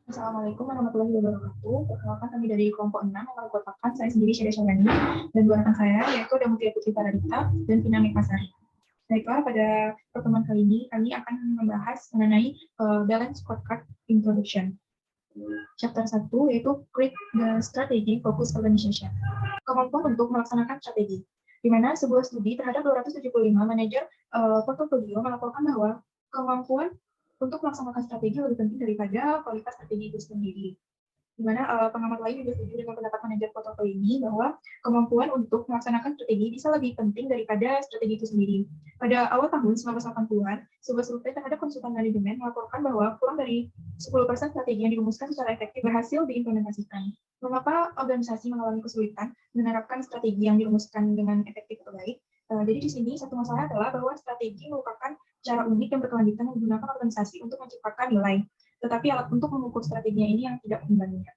Assalamualaikum warahmatullahi wabarakatuh. Perkenalkan kami dari kelompok 6 yang merupakan saya sendiri Syeda Syarani dan dua rekan saya yaitu ada Mutia Putri Paradita dan Vina Mikmasari. Baiklah, pada pertemuan kali ini kami akan membahas mengenai Balance Scorecard Introduction. Chapter 1 yaitu Create the Strategy Focus Organization. Kemampuan untuk melaksanakan strategi, di mana sebuah studi terhadap 275 manajer portofolio melaporkan bahwa kemampuan untuk melaksanakan strategi lebih penting daripada kualitas strategi itu sendiri. Di mana pengamat lain juga setuju dengan pendapat manajer portofolio ini bahwa kemampuan untuk melaksanakan strategi bisa lebih penting daripada strategi itu sendiri. Pada awal tahun 1980-an, sebuah survei terhadap konsultan manajemen melaporkan bahwa kurang dari 10% strategi yang dirumuskan secara efektif berhasil diimplementasikan. Mengapa organisasi mengalami kesulitan menerapkan strategi yang dirumuskan dengan efektif atau baik? Jadi di sini satu masalah adalah bahwa strategi merupakan cara unik yang berkelanjutan yang digunakan organisasi untuk menciptakan nilai, tetapi alat untuk mengukur strateginya ini yang tidak membandingkan.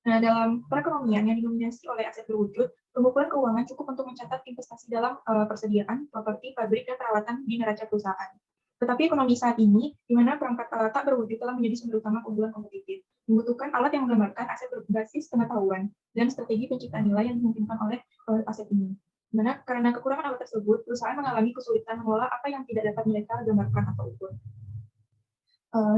Nah, dalam perekonomian yang didominasi oleh aset berwujud, pengukuran keuangan cukup untuk mencatat investasi dalam persediaan, properti, pabrik, dan perawatan di neraca perusahaan. Tetapi ekonomi saat ini, di mana perangkat alat tak berwujud telah menjadi sumber utama keunggulan kompetitif, membutuhkan alat yang menggambarkan aset berbasis pengetahuan dan strategi penciptaan nilai yang dimungkinkan oleh aset ini. Dimana karena kekurangan alat tersebut, perusahaan mengalami kesulitan mengelola apa yang tidak dapat mereka gambarkan atau ukur.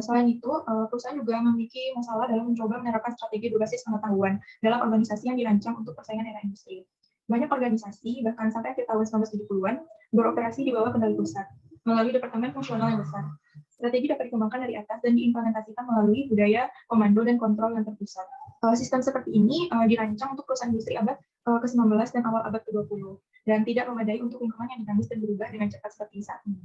Selain itu, perusahaan juga memiliki masalah dalam mencoba menerapkan strategi berbasis pengetahuan dalam organisasi yang dirancang untuk persaingan era industri. Banyak organisasi, bahkan sampai akhir tahun 1970-an, beroperasi di bawah kendali pusat, melalui departemen fungsional yang besar. Strategi dapat dikembangkan dari atas dan diimplementasikan melalui budaya, komando, dan kontrol yang terpusat. Sistem seperti ini dirancang untuk perusahaan industri abad ke-19 dan awal abad ke-20, dan tidak memadai untuk lingkungan yang dinamis dan berubah dengan cepat seperti saat ini.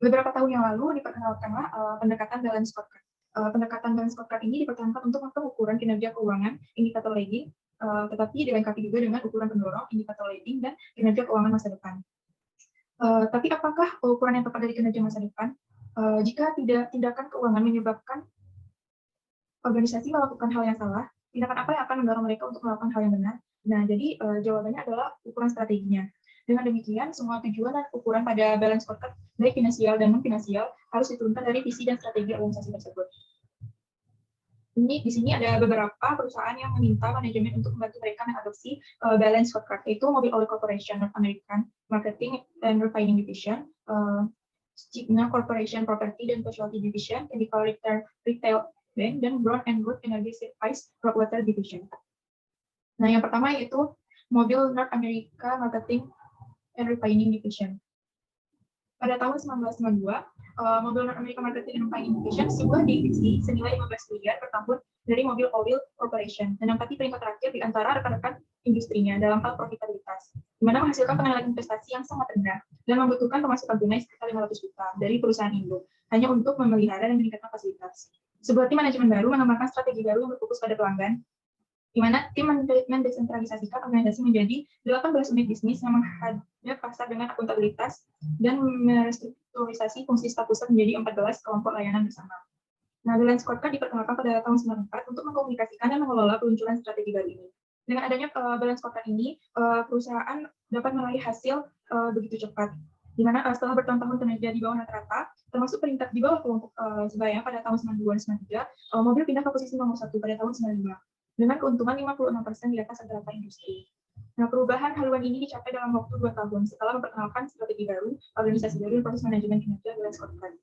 Beberapa tahun yang lalu diperkenalkanlah pendekatan balance scorecard. Pendekatan balance scorecard ini dipertahankan untuk pengukuran kinerja keuangan, indikator lagging, tetapi dilengkapi juga dengan ukuran pendorong, indikator lagging, dan kinerja keuangan masa depan. Tapi apakah ukuran yang tepat dari kinerja masa depan? Jika tindakan keuangan menyebabkan organisasi melakukan hal yang salah, tindakan apa yang akan mendorong mereka untuk melakukan hal yang benar? Nah, jadi jawabannya adalah ukuran strateginya. Dengan demikian, semua tujuan dan ukuran pada balance scorecard, baik finansial dan non-finansial, harus diturunkan dari visi dan strategi organisasi tersebut. Di sini ada beberapa perusahaan yang meminta manajemen untuk membantu mereka mengadopsi balance scorecard, yaitu Mobil Oil Corporation, North American Marketing and Refining Division, Cigna Corporation Property and Casualty Division, Chemical Retail Bank, dan Brown and Root Energy Service Rockwater Division. Nah, yang pertama yaitu Mobil North America Marketing and Refining Division. Pada tahun 1992, Mobil North America Marketing and Refining Division sebuah divisi senilai 15 miliar per tahun dari Mobil Oil Corporation, menempati peringkat terakhir di antara rekan-rekan industrinya dalam hal profitabilitas, di mana menghasilkan pengenalan investasi yang sangat rendah dan membutuhkan pemasukan tunai sekitar 500 juta dari perusahaan induk hanya untuk memelihara dan meningkatkan fasilitas. Sebuah tim manajemen baru mengembangkan strategi baru yang berfokus pada pelanggan, di mana tim mendesentralisasikan organisasi menjadi 18 unit bisnis yang menghadap pasar dengan akuntabilitas dan merestrukturisasi fungsi staf pusat menjadi 14 kelompok layanan bersama. Nah, balance scorecard diperkenalkan pada tahun 1994 untuk mengkomunikasikan dan mengelola peluncuran strategi baru ini. Dengan adanya balance scorecard ini, perusahaan dapat meraih hasil begitu cepat, di mana setelah bertahun-tahun kinerja di bawah rata-rata, termasuk peringkat di bawah kelompok sebaya pada tahun 92-93, mobil pindah ke posisi nomor 1 pada tahun 95. Dengan keuntungan 56% di atas rata-rata industri. Nah, perubahan haluan ini dicapai dalam waktu 2 tahun setelah memperkenalkan strategi baru, organisasi baru, dan proses manajemen kinerja balance scorecard.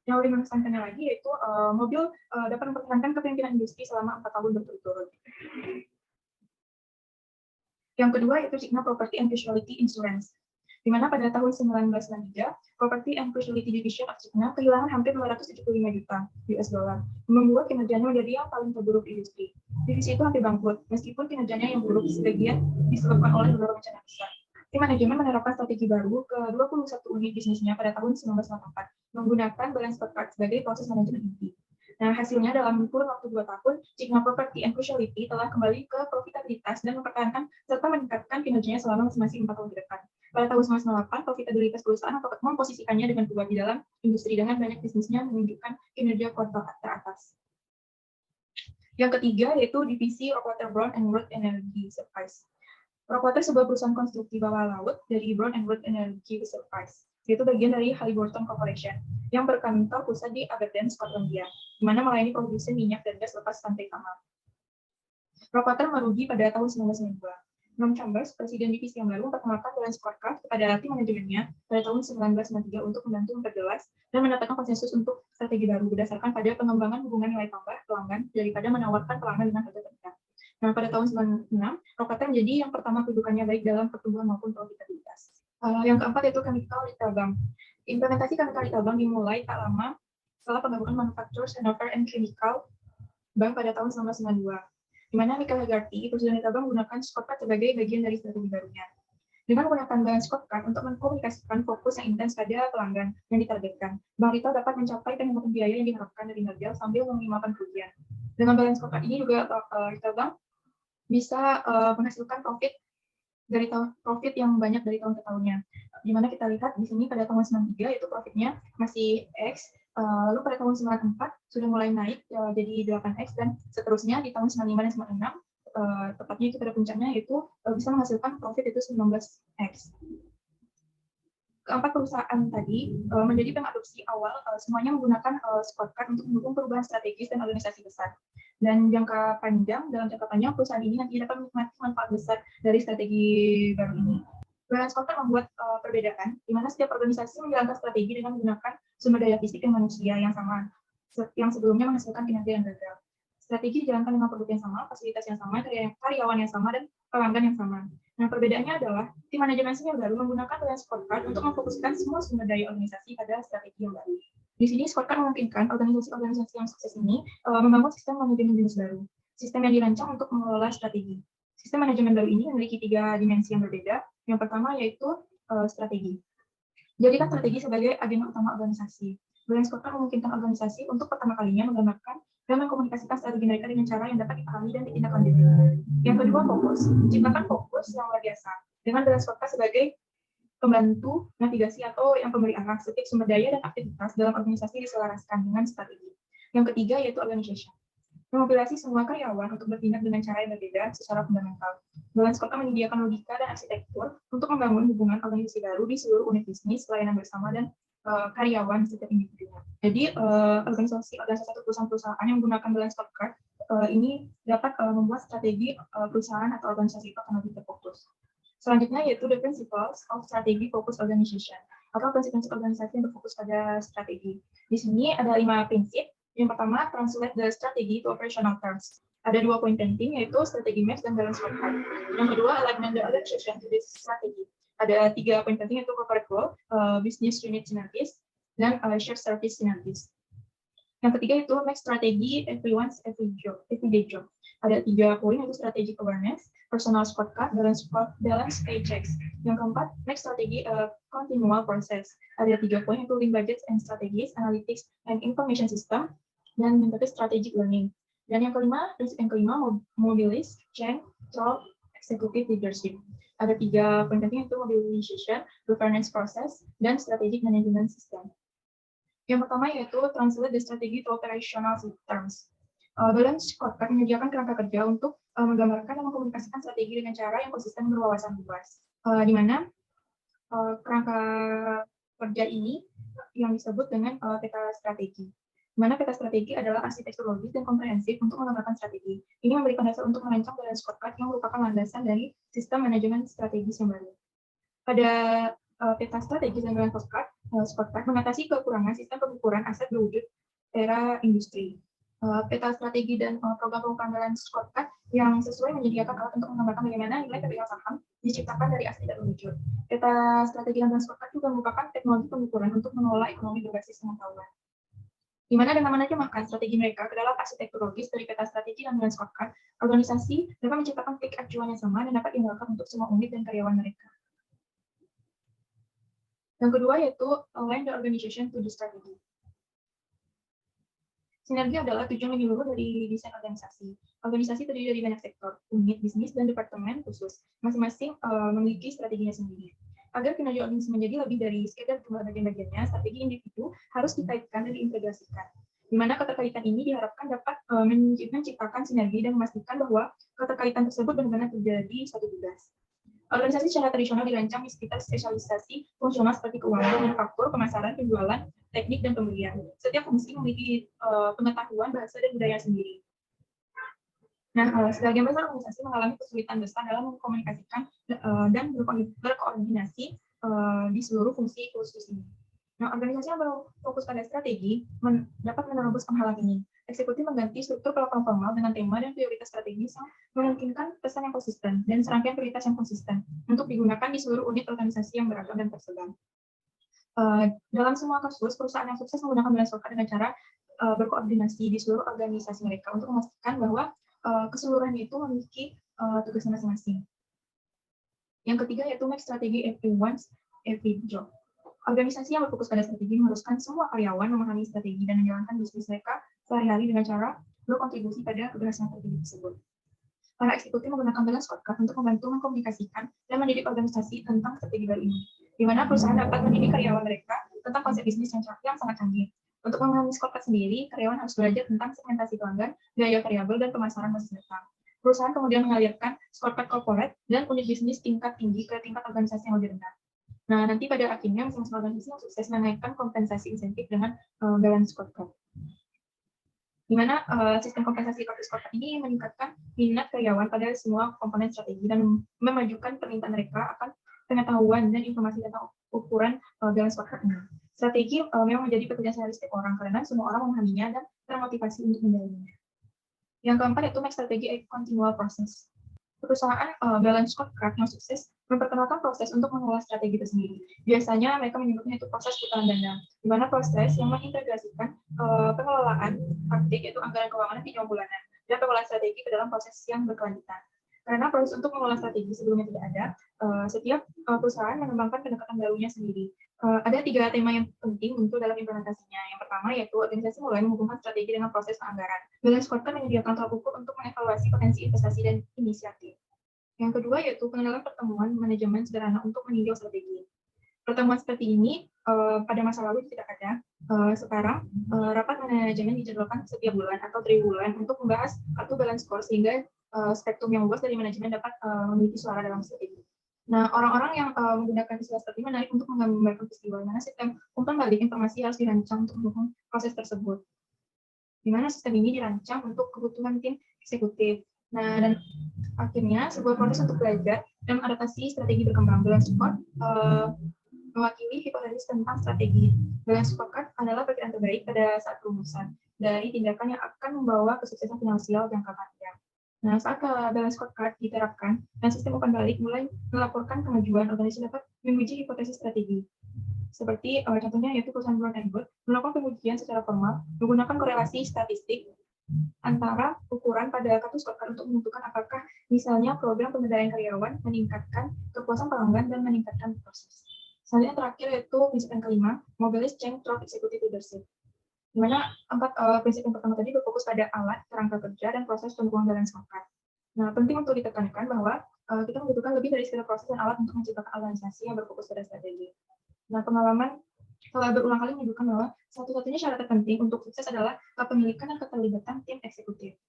Yang lebih mengesankannya lagi yaitu mobil dapat mempertahankan kepemimpinan industri selama 4 tahun berturut-turut. Yang kedua yaitu Cigna Property and Casualty Insurance, di mana pada tahun 1993, Property and Casualty Division of Cigna kehilangan hampir 275 juta US dollar, membuat kinerjanya menjadi yang paling terburuk di industri. Divisi itu hampir bangkrut, meskipun kinerjanya yang buruk sebagian disebabkan oleh beberapa bencana besar. Tim manajemen menerapkan strategi baru ke 21 unit bisnisnya pada tahun 1984, menggunakan balance scorecard sebagai proses manajemen inti. Nah, hasilnya dalam kurun waktu 2 tahun, Cigna Property and Casualty telah kembali ke profitabilitas dan mempertahankan serta meningkatkan kinerjanya selama masing-masing 4 tahun ke depan. Pada tahun 1998, profitabilitas perusahaan memposisikannya dengan kuat di dalam industri dengan banyak bisnisnya menunjukkan kinerja kuartal teratas. Yang ketiga yaitu divisi Rockwater Brown and Root Energy Service. Rockwater sebuah perusahaan konstruksi bawah laut dari Brown and Root Energy Service, yaitu bagian dari Halliburton Corporation yang berkantor pusat di Aberdeen, Skotlandia. di mana melayani produksi minyak dan gas lepas pantai Kamal. Rockwater merugi pada tahun 1992. Noam Chambers, Presiden divisi yang baru, memperkenalkan Balance Scorecard kepada tim manajemennya pada tahun 1993 untuk membantu memperjelas dan menetapkan konsensus untuk strategi baru berdasarkan pada pengembangan hubungan nilai tambah pelanggan daripada menawarkan pelanggan dengan harga terdekat. Nah, pada tahun 96, Rockwater menjadi yang pertama kedudukannya baik dalam pertumbuhan maupun profitabilitas. Yang keempat yaitu Chemical Retail Bank. Implementasi Chemical Retail Bank dimulai tak lama setelah penggabungan Manufacturers Hanover and Chemical Bank pada tahun 1992. Di mana Michael Hegarty, Presiden Retail Bank, menggunakan scorecard sebagai bagian dari strategi barunya. Dengan menggunakan balance scorecard untuk mengkomunikasikan fokus yang intens pada pelanggan yang ditargetkan, Bank Retail dapat mencapai penghematan biaya yang diharapkan dari kinerja sambil meminimalkan kerugian. Dengan balance scorecard ini juga Retail Bank bisa menghasilkan profit yang banyak dari tahun ke tahunnya. Di mana kita lihat di sini pada tahun 93 itu profitnya masih X, lalu pada tahun 94 sudah mulai naik jadi 8X, dan seterusnya di tahun 95 dan 96 tepatnya itu pada puncaknya itu bisa menghasilkan profit itu 19X. Keempat perusahaan tadi menjadi pengadopsi awal semuanya menggunakan scorecard untuk mendukung perubahan strategis dan organisasi besar. Dan jangka panjang, dalam jangka panjang perusahaan ini nanti dapat menikmati manfaat besar dari strategi baru ini. Balance scorecard membuat perbedaan, di mana setiap organisasi menjalankan strategi dengan menggunakan sumber daya fisik dan manusia yang sama, yang sebelumnya menghasilkan kinerja yang gagal. Strategi dijalankan dengan produk yang sama, fasilitas yang sama, karyawan yang sama, dan pelanggan yang sama. Nah, perbedaannya adalah tim manajemen senior baru menggunakan balance scorecard untuk memfokuskan semua sumber daya organisasi pada strategi yang baru. Di sini scorecard memungkinkan organisasi-organisasi yang sukses ini membangun sistem manajemen jenis baru, sistem yang dirancang untuk mengelola strategi. Sistem manajemen baru ini memiliki 3 dimensi yang berbeda. Yang pertama yaitu strategi. Jadikan strategi sebagai agenda utama organisasi. Balance scorecard memungkinkan organisasi untuk pertama kalinya menggambarkan dan mengkomunikasikan strategi mereka dengan cara yang dapat dipahami dan ditindaklanjuti. Yang kedua, fokus. Menciptakan fokus yang luar biasa. Dengan balance scorecard sebagai pembantu navigasi atau yang pemberi arah, setiap sumber daya dan aktivitas dalam organisasi diselaraskan dengan strategi. Yang ketiga yaitu organization. Memobilisasi semua karyawan untuk bertindak dengan cara yang berbeda secara fundamental. Balance scorecard menyediakan logika dan arsitektur untuk membangun hubungan organisasi baru di seluruh unit bisnis, layanan bersama, dan karyawan setiap individunya. Jadi organisasi atau perusahaan-perusahaan yang menggunakan balance scorecard ini dapat membuat strategi perusahaan atau organisasi itu akan lebih terfokus. Selanjutnya yaitu the principles of strategy focus organization atau prinsip-prinsip organisasi yang berfokus pada strategi. Di sini ada 5 prinsip. Yang pertama, translate the strategy to operational terms. Ada 2 poin penting yaitu strategi match dan balance scorecard. Yang kedua, alignment the organization to this strategy. Ada 3 poin penting yaitu corporate goal, business unit synergies, dan shared service synergies. Yang ketiga itu make strategi everyone's everyday job. Ada 3 poin yaitu strategic awareness, personal scorecard, balance paychecks. Yang keempat, make strategi continual process. Ada 3 poin yaitu link budgets and strategies, analytics and information system, dan yang ketiga strategic learning. Dan yang kelima, prinsip yang kelima, mobilize, change, control, executive leadership. Ada 3 poin penting yaitu mobilization, governance process, dan strategic management system. Yang pertama yaitu translate the strategy to operational terms. Balance scorecard menyediakan kerangka kerja untuk menggambarkan dan mengkomunikasikan strategi dengan cara yang konsisten dan berwawasan luas. Di mana kerangka kerja ini yang disebut dengan peta strategi. Di mana peta strategi adalah arsitektur logis dan komprehensif untuk menggambarkan strategi. Ini memberikan dasar untuk merancang balance scorecard yang merupakan landasan dari sistem manajemen strategis yang baru. Pada peta strategis dan balance scorecard mengatasi kekurangan sistem pengukuran aset berwujud era industri. Peta strategi dan program pengukuran balance scorecard yang sesuai menyediakan alat untuk menggambarkan bagaimana nilai pemegang saham diciptakan dari aset tidak berwujud. Peta strategi dan balance scorecard juga merupakan teknologi pengukuran untuk mengelola ekonomi berbasis pengetahuan. Di mana dengan menerjemahkan strategi mereka ke dalam arsitektur logis dari peta strategi dan balance scorecard, organisasi dapat menciptakan peak acuan yang sama dan dapat diandalkan untuk semua unit dan karyawan mereka. Yang kedua yaitu align the organization to the strategy. Sinergi adalah tujuan menyeluruh dari desain organisasi. Organisasi terdiri dari banyak sektor, unit bisnis, dan departemen khusus. Masing-masing memiliki strateginya sendiri. Agar kinerja organisasi menjadi lebih dari sekedar jumlah bagian-bagiannya, strategi individu harus dikaitkan dan diintegrasikan. Di mana keterkaitan ini diharapkan dapat menciptakan sinergi dan memastikan bahwa keterkaitan tersebut benar-benar terjadi satu tugas. Organisasi secara tradisional dirancang di sekitar spesialisasi fungsional seperti keuangan, manufaktur, pemasaran, penjualan, teknik, dan pembelian. Setiap fungsi memiliki pengetahuan, bahasa, dan budaya sendiri. Nah, sebagian besar organisasi mengalami kesulitan besar dalam mengkomunikasikan dan berkoordinasi di seluruh fungsi khusus ini. Nah, organisasi yang berfokus pada strategi dapat menerobos penghalang ini. Eksekutif mengganti struktur pelaporan formal dengan tema dan prioritas strategis yang memungkinkan pesan yang konsisten dan serangkaian prioritas yang konsisten untuk digunakan di seluruh unit organisasi yang beragam dan tersebar. Dalam semua kasus, perusahaan yang sukses menggunakan balance scorecard dengan cara berkoordinasi di seluruh organisasi mereka untuk memastikan bahwa keseluruhan itu memiliki tugas masing-masing. Yang ketiga yaitu make strategi everyone's every job. Organisasi yang berfokus pada strategi mengharuskan semua karyawan memahami strategi dan menjalankan bisnis mereka sehari-hari dengan cara berkontribusi pada keberhasilan strategi tersebut. Para eksekutif menggunakan balance scorecard untuk membantu mengkomunikasikan dan mendidik organisasi tentang strategi baru ini, di mana perusahaan dapat mendidik karyawan mereka tentang konsep bisnis yang sangat canggih. Untuk memahami scorecard sendiri, karyawan harus belajar tentang segmentasi pelanggan, biaya variabel, dan pemasaran bisnis mereka. Perusahaan kemudian mengalirkan scorecard corporate dan unit bisnis tingkat tinggi ke tingkat organisasi yang lebih rendah. Nah, nanti pada akhirnya masing-masing organisasi yang sukses menaikkan kompensasi insentif dengan balance scorecard. Di mana sistem kompensasi scorecard ini meningkatkan minat karyawan pada semua komponen strategi dan memajukan permintaan mereka akan pengetahuan dan informasi tentang ukuran balance scorecard ini. Strategi memang menjadi pekerjaan sehari setiap orang karena semua orang memahaminya dan termotivasi untuk menjalannya. Yang keempat yaitu make strategi a continual process. Perusahaan balance scorecard yang sukses memperkenalkan proses untuk mengelola strategi itu sendiri. Biasanya mereka menyebutnya itu proses putaran dana, di mana proses yang mengintegrasikan pengelolaan praktik yaitu anggaran keuangan dan pinjaman bulanan dan pengelolaan strategi ke dalam proses yang berkelanjutan. Karena proses untuk mengelola strategi sebelumnya tidak ada, setiap perusahaan mengembangkan pendekatan barunya sendiri. Ada 3 tema yang penting untuk dalam implementasinya. Yang pertama yaitu organisasi mulai menghubungkan strategi dengan proses anggaran. Balance scorecard menyediakan tolak ukur untuk mengevaluasi potensi investasi dan inisiatif. Yang kedua yaitu pengenalan pertemuan manajemen sederhana untuk meninjau strategi. Pertemuan seperti ini pada masa lalu tidak ada. Sekarang rapat manajemen dijadwalkan setiap bulan atau triwulan untuk membahas kartu balance score sehingga spektrum yang luas dari manajemen dapat memiliki suara dalam strategi. Nah, orang-orang yang menggunakan istilah strategi menarik untuk menggambarkan peristiwa, di mana sistem umpan balik informasi harus dirancang untuk mendukung proses tersebut. Di mana sistem ini dirancang untuk kebutuhan tim eksekutif. Nah, dan akhirnya sebuah proses untuk belajar dan adaptasi strategi berkembang. Balance scorecard mewakili hipotesis tentang strategi. Balance scorecard adalah perkiraan terbaik pada saat perumusan dari tindakan yang akan membawa kesuksesan finansial jangka panjang. Nah, saat balance scorecard diterapkan dan sistem umpan balik mulai melaporkan kemajuan, organisasi dapat menguji hipotesis strategi. Seperti contohnya yaitu perusahaan Brown & Wood melakukan pengujian secara formal menggunakan korelasi statistik antara ukuran pada kartu scorecard untuk menentukan apakah misalnya program pemberdayaan karyawan meningkatkan kepuasan pelanggan dan meningkatkan proses. Selanjutnya terakhir yaitu prinsip yang kelima, mobilize change through executive leadership. Di mana 4 prinsip yang pertama tadi berfokus pada alat, kerangka kerja, dan proses pendukung balance scorecard. Nah, penting untuk ditekankan bahwa kita membutuhkan lebih dari sekedar proses dan alat untuk menciptakan organisasi yang berfokus pada strategi. Nah, pengalaman telah berulang kali menunjukkan bahwa satu-satunya syarat terpenting untuk sukses adalah kepemilikan dan keterlibatan tim eksekutif.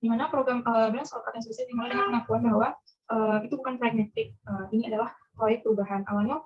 Di mana program balance scorecard yang sukses dimulai dengan pengakuan bahwa itu bukan pragmatik, ini adalah proyek perubahan. Awalnya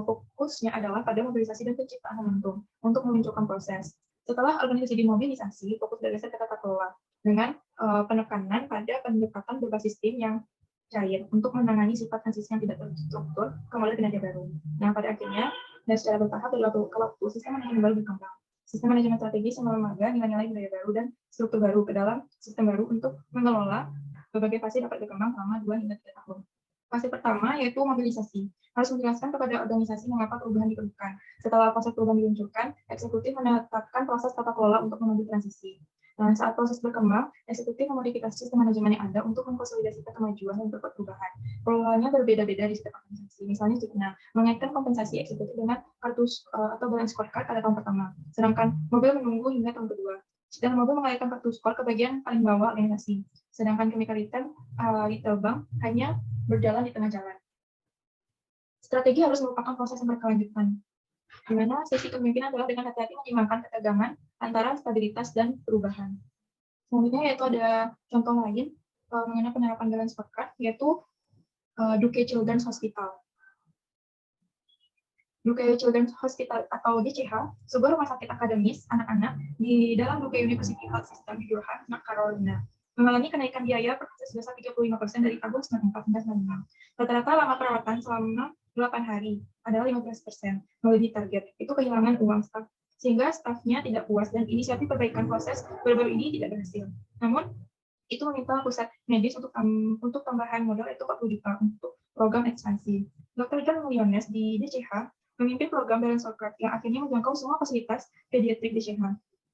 fokusnya adalah pada mobilisasi dan penciptaan momentum untuk memunculkan proses. Setelah organisasi dimobilisasi, fokus berdasar ke tata kelola dengan penekanan pada pendekatan berbasis tim yang cair untuk menangani sifat transisi yang tidak terstruktur ke model kinerja baru. Nah, pada akhirnya dan secara bertahap dalam waktu sistem manajemen baru berkembang. Sistem manajemen strategis yang memaga nilai-nilai budaya baru dan struktur baru ke dalam sistem baru untuk mengelola berbagai fase dapat berkembang selama 2 hingga 3 tahun. Fase pertama yaitu mobilisasi. Harus menjelaskan kepada organisasi mengapa perubahan diperlukan. Setelah proses perubahan diluncurkan, eksekutif menetapkan proses tata kelola untuk menuju transisi. Dan saat proses berkembang, eksekutif memodifikasi sistem manajemen yang ada untuk mengkonsolidasikan kemajuan dan berbuat perubahan. Pengelolaannya berbeda-beda di setiap organisasi. Misalnya, mengaitkan kompensasi eksekutif dengan kartu atau balance scorecard pada tahun pertama, sedangkan mobil menunggu hingga tahun kedua. Dan mobil mengalihkan kartu skor ke bagian paling bawah organisasi, sedangkan chemical retail bank hanya berjalan di tengah jalan. Strategi harus merupakan proses yang berkelanjutan, di mana sisi kepemimpinan adalah dengan hati-hati menyeimbangkan ketegangan antara stabilitas dan perubahan. Selanjutnya yaitu ada contoh lain mengenai penerapan balance scorecard, yaitu Duke Children's Hospital. Duke Children's Hospital atau DCH, sebuah rumah sakit akademis anak-anak di dalam Duke University Health System di Durham, North Carolina, mengalami kenaikan biaya per kasus sebesar 35% dari tahun 1994 hingga 96. Rata-rata lama perawatan selama 8 hari adalah 15%, melebihi target. Itu kehilangan uang staf, sehingga stafnya tidak puas dan inisiatif perbaikan proses baru-baru ini tidak berhasil. Namun, itu meminta pusat medis untuk tambahan modal itu 40 juta untuk program ekspansi. Dr. John Mulyones di DCH memimpin program Balance Scorecard yang akhirnya menjangkau semua fasilitas pediatrik DCH,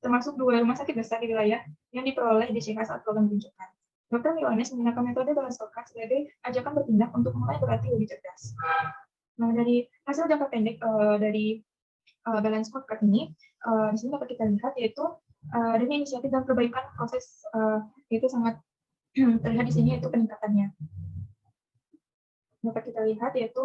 termasuk 2 rumah sakit besar di wilayah yang diperoleh DCH saat program diluncurkan. Dr. Milyones menggunakan metode Balance Scorecard sebagai ajakan bertindak untuk mulai berlatih lebih cerdas. Nah, dari hasil jangka pendek dari Balance Scorecard ini, di sini dapat kita lihat yaitu adanya inisiatif dan perbaikan proses itu sangat terlihat di sini yaitu peningkatannya. Dapat kita lihat yaitu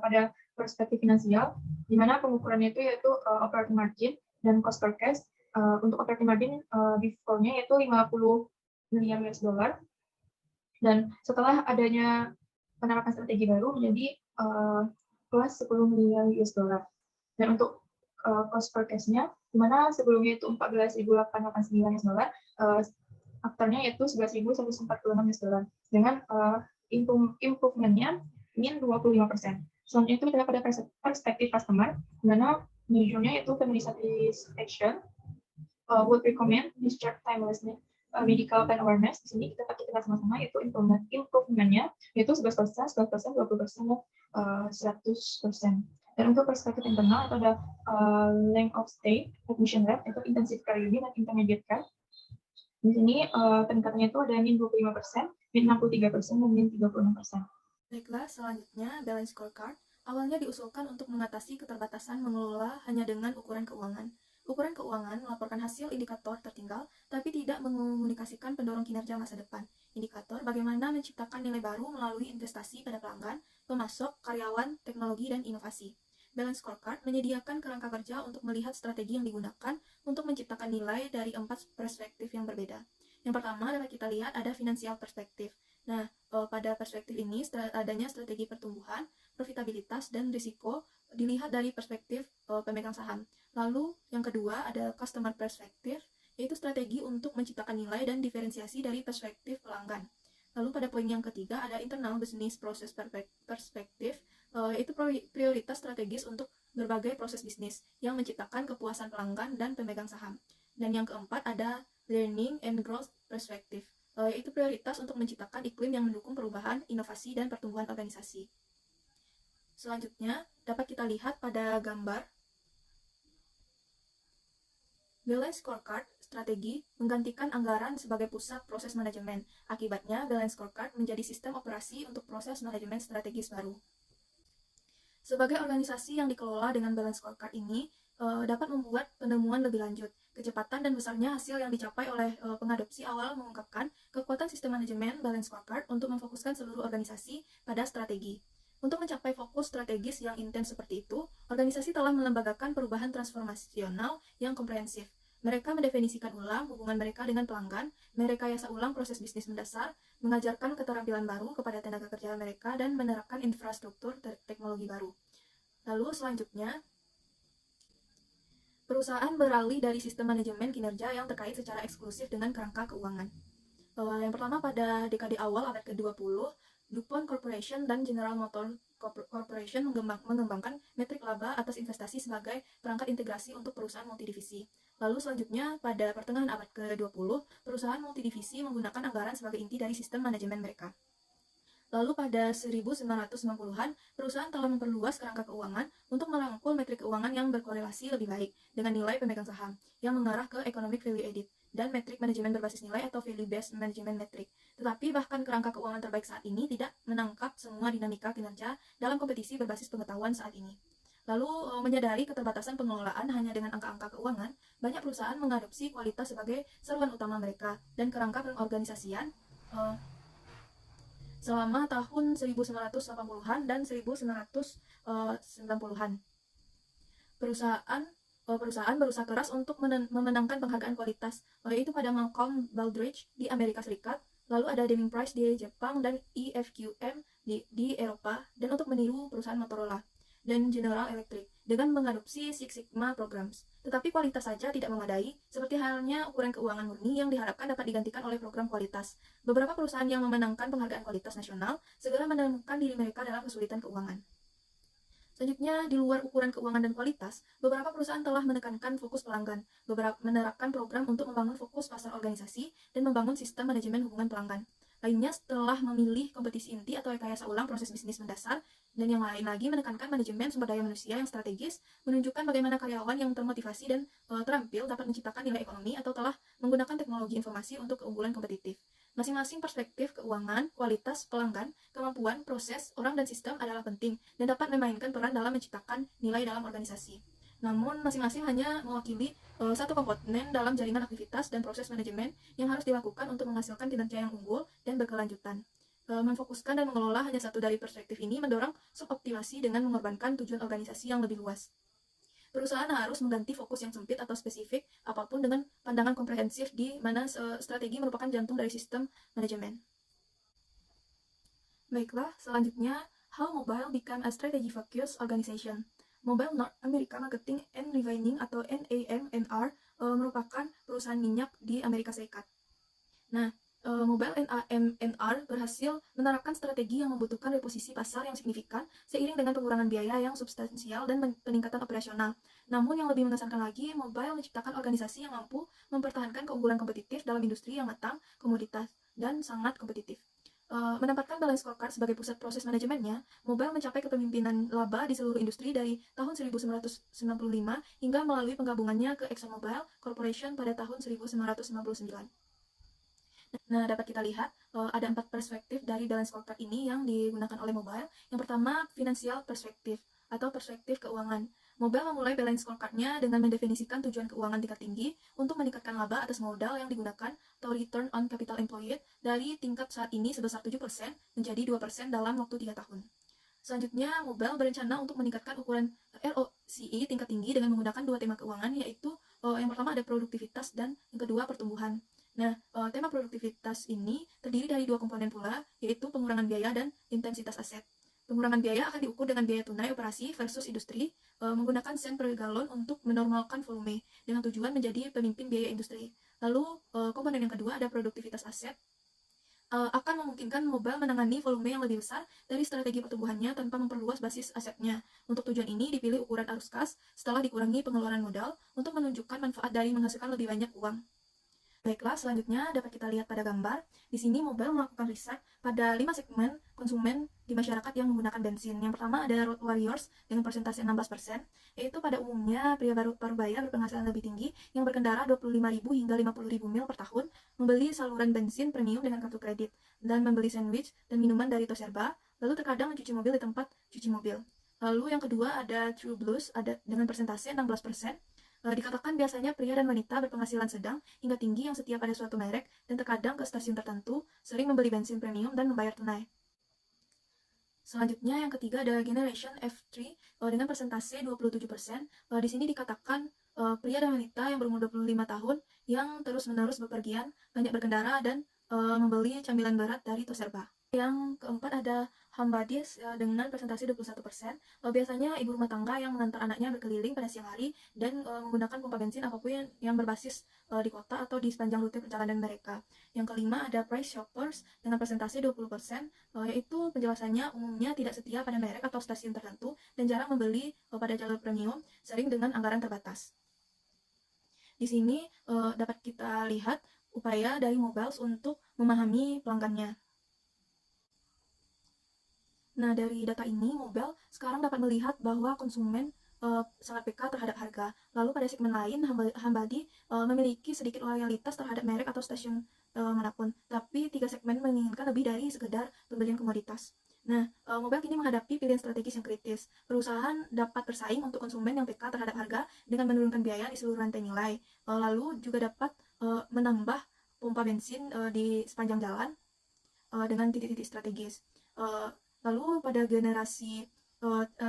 pada perspektif finansial, di mana pengukurannya itu yaitu operating margin dan cost per case. Untuk operating margin before-nya yaitu 50 miliar US dollar, dan setelah adanya penerapan strategi baru menjadi plus 10 miliar US dollar. Dan untuk cost per case-nya, di mana sebelumnya itu 14.889 US dollar, afternya yaitu 11.146 US dollar, dengan improvement-nya min 25%. Selanjutnya itu kita pada perspektif customer, di mana majornya itu family satisfaction, would recommend discharge timelessness, medical plan awareness. Di sini kita sama-sama yaitu improvement-nya yaitu 11%, 11%, 20%, 100%. Dan untuk perspektif internal itu ada length of stay, admission rate, itu intensive care unit dan intermediate care. Di sini peningkatannya itu ada min 25%, min 63%, dan min 36%. Baiklah, selanjutnya balance scorecard awalnya diusulkan untuk mengatasi keterbatasan mengelola hanya dengan ukuran keuangan. Ukuran keuangan melaporkan hasil indikator tertinggal, tapi tidak mengomunikasikan pendorong kinerja masa depan. Indikator bagaimana menciptakan nilai baru melalui investasi pada pelanggan, pemasok, karyawan, teknologi, dan inovasi. Balance scorecard menyediakan kerangka kerja untuk melihat strategi yang digunakan untuk menciptakan nilai dari 4 perspektif yang berbeda. Yang pertama dapat kita lihat ada financial perspektif. Nah, pada perspektif ini adanya strategi pertumbuhan, profitabilitas, dan risiko dilihat dari perspektif pemegang saham. Lalu yang kedua ada customer perspektif, yaitu strategi untuk menciptakan nilai dan diferensiasi dari perspektif pelanggan. Lalu pada poin yang ketiga ada internal business process perspektif, yaitu prioritas strategis untuk berbagai proses bisnis yang menciptakan kepuasan pelanggan dan pemegang saham. Dan yang keempat ada learning and growth perspektif, yaitu prioritas untuk menciptakan iklim yang mendukung perubahan, inovasi, dan pertumbuhan organisasi. Selanjutnya, dapat kita lihat pada gambar balance scorecard strategi menggantikan anggaran sebagai pusat proses manajemen. Akibatnya, balance scorecard menjadi sistem operasi untuk proses manajemen strategis baru. Sebagai organisasi yang dikelola dengan balance scorecard ini, dapat membuat penemuan lebih lanjut. Kecepatan dan besarnya hasil yang dicapai oleh pengadopsi awal mengungkapkan kekuatan sistem manajemen balance scorecard untuk memfokuskan seluruh organisasi pada strategi. Untuk mencapai fokus strategis yang intens seperti itu, organisasi telah melembagakan perubahan transformasional yang komprehensif. Mereka mendefinisikan ulang hubungan mereka dengan pelanggan, merekayasa ulang proses bisnis mendasar, mengajarkan keterampilan baru kepada tenaga kerja mereka, dan menerapkan infrastruktur teknologi baru. Lalu selanjutnya, perusahaan beralih dari sistem manajemen kinerja yang terkait secara eksklusif dengan kerangka keuangan. Yang pertama pada dekade awal abad ke-20, DuPont Corporation dan General Motors Corporation mengembangkan metrik laba atas investasi sebagai perangkat integrasi untuk perusahaan multidivisi. Lalu selanjutnya pada pertengahan abad ke-20, perusahaan multidivisi menggunakan anggaran sebagai inti dari sistem manajemen mereka. Lalu pada 1990-an, perusahaan telah memperluas kerangka keuangan untuk merangkul metrik keuangan yang berkorelasi lebih baik dengan nilai pemegang saham, yang mengarah ke economic value added, dan metrik manajemen berbasis nilai atau value-based management metric. Tetapi bahkan kerangka keuangan terbaik saat ini tidak menangkap semua dinamika kinerja dalam kompetisi berbasis pengetahuan saat ini. Lalu, menyadari keterbatasan pengelolaan hanya dengan angka-angka keuangan, banyak perusahaan mengadopsi kualitas sebagai seruan utama mereka, dan kerangka pengorganisasian selama tahun 1980-an dan 1990-an. Perusahaan berusaha keras untuk memenangkan penghargaan kualitas, yaitu pada Malcolm Baldrige di Amerika Serikat, lalu ada Deming Price di Jepang, dan EFQM di Eropa, dan untuk meniru perusahaan Motorola dan General Electric. dengan mengadopsi Six Sigma Programs. Tetapi kualitas saja tidak memadai, seperti halnya ukuran keuangan murni yang diharapkan dapat digantikan oleh program kualitas. Beberapa perusahaan yang memenangkan penghargaan kualitas nasional segera menemukan diri mereka dalam kesulitan keuangan. Selanjutnya, di luar ukuran keuangan dan kualitas, beberapa perusahaan telah menekankan fokus pelanggan, menerapkan program untuk membangun fokus pasar organisasi, dan membangun sistem manajemen hubungan pelanggan. Lainnya setelah memilih kompetisi inti atau rekayasa ulang proses bisnis mendasar, dan yang lain lagi menekankan manajemen sumber daya manusia yang strategis, menunjukkan bagaimana karyawan yang termotivasi dan terampil dapat menciptakan nilai ekonomi atau telah menggunakan teknologi informasi untuk keunggulan kompetitif. Masing-masing perspektif keuangan, kualitas, pelanggan, kemampuan, proses, orang, dan sistem adalah penting dan dapat memainkan peran dalam menciptakan nilai dalam organisasi. Namun, masing-masing hanya mewakili satu komponen dalam jaringan aktivitas dan proses manajemen yang harus dilakukan untuk menghasilkan kinerja yang unggul dan berkelanjutan. Memfokuskan dan mengelola hanya satu dari perspektif ini mendorong suboptimasi dengan mengorbankan tujuan organisasi yang lebih luas. Perusahaan harus mengganti fokus yang sempit atau spesifik apapun dengan pandangan komprehensif di mana strategi merupakan jantung dari sistem manajemen. Baiklah, selanjutnya, how mobile become a strategy focused organization. Mobile North America Marketing and Refining atau NAMNR merupakan perusahaan minyak di Amerika Serikat. Nah, Mobile NAMNR berhasil menerapkan strategi yang membutuhkan reposisi pasar yang signifikan seiring dengan pengurangan biaya yang substansial dan peningkatan operasional. Namun yang lebih mengesankan lagi, Mobile menciptakan organisasi yang mampu mempertahankan keunggulan kompetitif dalam industri yang matang, komoditas, dan sangat kompetitif. Menempatkan balance scorecard sebagai pusat proses manajemennya, Mobile mencapai kepemimpinan laba di seluruh industri dari tahun 1995 hingga melalui penggabungannya ke ExxonMobil Corporation pada tahun 1999. Nah, dapat kita lihat ada 4 perspektif dari balance scorecard ini yang digunakan oleh Mobile. Yang pertama, financial perspektif atau perspektif keuangan. Mobile memulai balance scorecard-nya dengan mendefinisikan tujuan keuangan tingkat tinggi untuk meningkatkan laba atas modal yang digunakan atau return on capital employed dari tingkat saat ini sebesar 7% menjadi 2% dalam waktu 3 tahun. Selanjutnya, Mobile berencana untuk meningkatkan ukuran ROCE tingkat tinggi dengan menggunakan 2 tema keuangan, yaitu yang pertama ada produktivitas dan yang kedua pertumbuhan. Nah, tema produktivitas ini terdiri dari 2 komponen pula, yaitu pengurangan biaya dan intensitas aset. Pengurangan biaya akan diukur dengan biaya tunai operasi versus industri, menggunakan sen per galon untuk menormalkan volume, dengan tujuan menjadi pemimpin biaya industri. Lalu, komponen yang kedua ada produktivitas aset, akan memungkinkan Mobile menangani volume yang lebih besar dari strategi pertumbuhannya tanpa memperluas basis asetnya. Untuk tujuan ini dipilih ukuran arus kas setelah dikurangi pengeluaran modal untuk menunjukkan manfaat dari menghasilkan lebih banyak uang. Baiklah, selanjutnya dapat kita lihat pada gambar. Di sini Mobile melakukan riset pada 5 segmen konsumen di masyarakat yang menggunakan bensin. Yang pertama ada Road Warriors dengan persentase 16%, yaitu pada umumnya pria parubaya berpenghasilan lebih tinggi yang berkendara 25.000 hingga 50.000 mil per tahun, membeli saluran bensin premium dengan kartu kredit, dan membeli sandwich dan minuman dari Toserba, lalu terkadang mencuci mobil di tempat cuci mobil. Lalu yang kedua ada True Blues dengan persentase 16%. Dikatakan biasanya pria dan wanita berpenghasilan sedang hingga tinggi yang setia pada suatu merek dan terkadang ke stasiun tertentu, sering membeli bensin premium dan membayar tunai. Selanjutnya yang ketiga ada Generation F3 dengan persentase 27%. Di sini dikatakan pria dan wanita yang berumur 25 tahun yang terus-menerus bepergian, banyak berkendara dan membeli camilan berat dari Toserba. Yang keempat ada Hambadis dengan persentase 21%. Biasanya ibu rumah tangga yang mengantar anaknya berkeliling pada siang hari dan menggunakan pompa bensin apapun yang berbasis di kota atau di sepanjang rute perjalanan mereka. Yang kelima ada Price Shoppers dengan persentase 20%, yaitu penjelasannya umumnya tidak setia pada merek atau stasiun tertentu dan jarang membeli pada jalur premium, sering dengan anggaran terbatas. Di sini dapat kita lihat upaya dari Mobile untuk memahami pelanggannya. Nah, dari data ini, Mobile sekarang dapat melihat bahwa konsumen sangat peka terhadap harga. Lalu pada segmen lain, Hambadi memiliki sedikit loyalitas terhadap merek atau stasiun manapun. Tapi 3 segmen menginginkan lebih dari sekedar pembelian komoditas. Nah, Mobile kini menghadapi pilihan strategis yang kritis. Perusahaan dapat bersaing untuk konsumen yang peka terhadap harga dengan menurunkan biaya di seluruh rantai nilai. Lalu juga dapat menambah pompa bensin di sepanjang jalan dengan titik-titik strategis. Lalu pada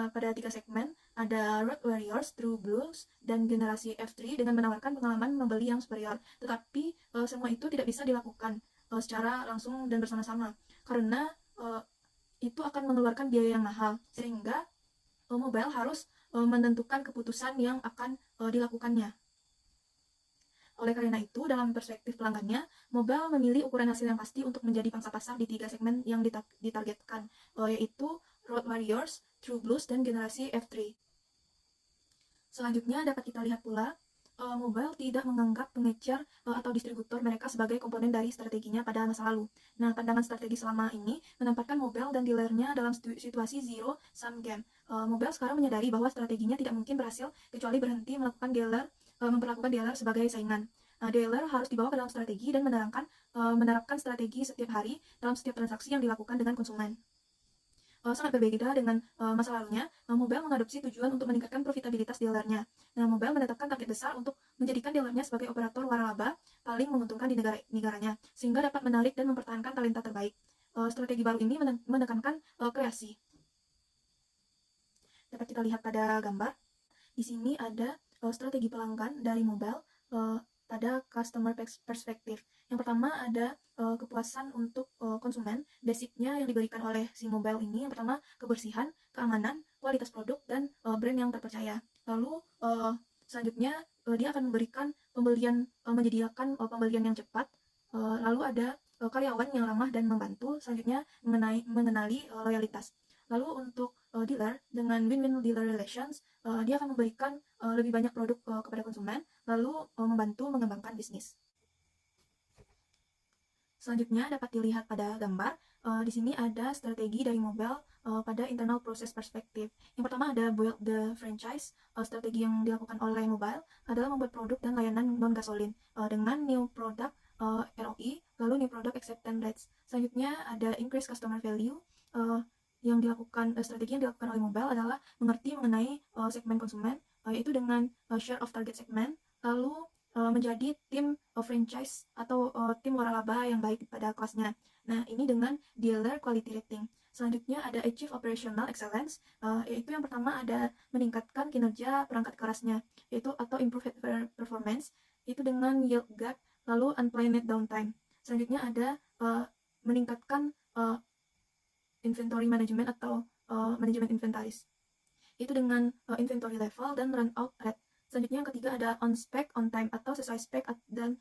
pada 3 segmen ada Road Warriors, True Blues, dan generasi F3 dengan menawarkan pengalaman membeli yang superior. Tetapi semua itu tidak bisa dilakukan secara langsung dan bersama-sama karena itu akan mengeluarkan biaya yang mahal, sehingga Mobile harus menentukan keputusan yang akan dilakukannya. Oleh karena itu, dalam perspektif pelanggannya, Mobile memilih ukuran hasil yang pasti untuk menjadi pangsa pasar di 3 segmen yang ditargetkan, yaitu Road Warriors, True Blues, dan generasi F3. Selanjutnya dapat kita lihat pula, Mobile tidak menganggap pengecer atau distributor mereka sebagai komponen dari strateginya pada masa lalu. Nah, pandangan strategi selama ini menempatkan Mobile dan dealernya dalam situasi zero-sum game. Mobile sekarang menyadari bahwa strateginya tidak mungkin berhasil kecuali berhenti memperlakukan dealer sebagai saingan. Dealer harus dibawa ke dalam strategi dan menerapkan strategi setiap hari dalam setiap transaksi yang dilakukan dengan konsumen. Sangat berbeda dengan masa lalunya, Mobile mengadopsi tujuan untuk meningkatkan profitabilitas dealernya. Nah, Mobile menetapkan target besar untuk menjadikan dealernya sebagai operator waralaba paling menguntungkan di negaranya, sehingga dapat menarik dan mempertahankan talenta terbaik. Strategi baru ini menekankan kreasi. Dapat kita lihat pada gambar. Di sini ada strategi pelanggan dari Mobile pada customer perspective. Yang pertama ada kepuasan untuk konsumen. Basicnya yang diberikan oleh si Mobile ini, yang pertama kebersihan, keamanan, kualitas produk, dan brand yang terpercaya. Lalu selanjutnya dia akan memberikan menyediakan pembelian yang cepat. Lalu ada karyawan yang ramah dan membantu. Selanjutnya mengenali loyalitas. Lalu untuk dealer dengan win-win dealer relations, dia akan memberikan lebih banyak produk kepada konsumen, lalu membantu mengembangkan bisnis. Selanjutnya dapat dilihat pada gambar. Di sini ada strategi dari Mobile pada internal process perspektif. Yang pertama ada build the franchise. Strategi yang dilakukan oleh Mobile adalah membuat produk dan layanan non-gasolin dengan new product ROI, lalu new product acceptance rates. Selanjutnya ada increase customer value. Strategi yang dilakukan oleh Mobile adalah mengerti mengenai segmen konsumen, yaitu dengan share of target segment, lalu menjadi tim franchise atau tim waralaba yang baik pada kelasnya. Nah, ini dengan dealer quality rating. Selanjutnya ada achieve operational excellence, yaitu yang pertama ada meningkatkan kinerja perangkat kerasnya, yaitu atau improve performance, itu dengan yield gap, lalu unplanned downtime. Selanjutnya ada meningkatkan inventory management atau manajemen inventaris, itu dengan inventory level dan run out rate. Selanjutnya yang ketiga ada on spec, on time atau sesuai spek dan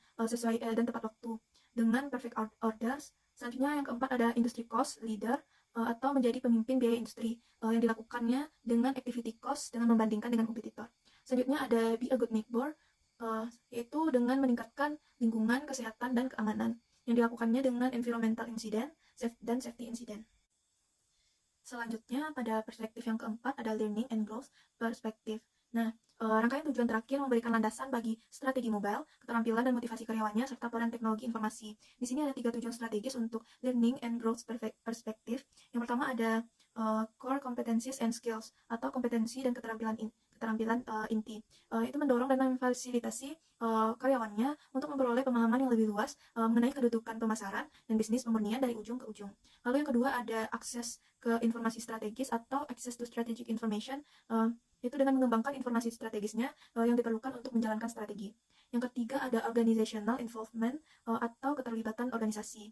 tepat waktu dengan perfect orders. Selanjutnya yang keempat ada industry cost leader atau menjadi pemimpin biaya industri yang dilakukannya dengan activity cost dengan membandingkan dengan kompetitor. Selanjutnya ada be a good neighbor, yaitu dengan meningkatkan lingkungan, kesehatan, dan keamanan yang dilakukannya dengan environmental incident dan safety incident. Selanjutnya pada perspektif yang keempat ada learning and growth perspektif. Nah, rangkaian tujuan terakhir memberikan landasan bagi strategi Mobile, keterampilan dan motivasi karyawannya, serta peran teknologi informasi. Di sini ada 3 tujuan strategis untuk learning and growth perspektif. Yang pertama ada core competencies and skills atau kompetensi dan keterampilan inti. Itu mendorong dan memfasilitasi karyawannya untuk memperoleh pemahaman yang lebih luas mengenai kedudukan pemasaran dan bisnis pemurnian dari ujung ke ujung. Lalu yang kedua ada akses ke informasi strategis atau access to strategic information, itu dengan mengembangkan informasi strategisnya yang diperlukan untuk menjalankan strategi. Yang ketiga ada organizational involvement atau keterlibatan organisasi.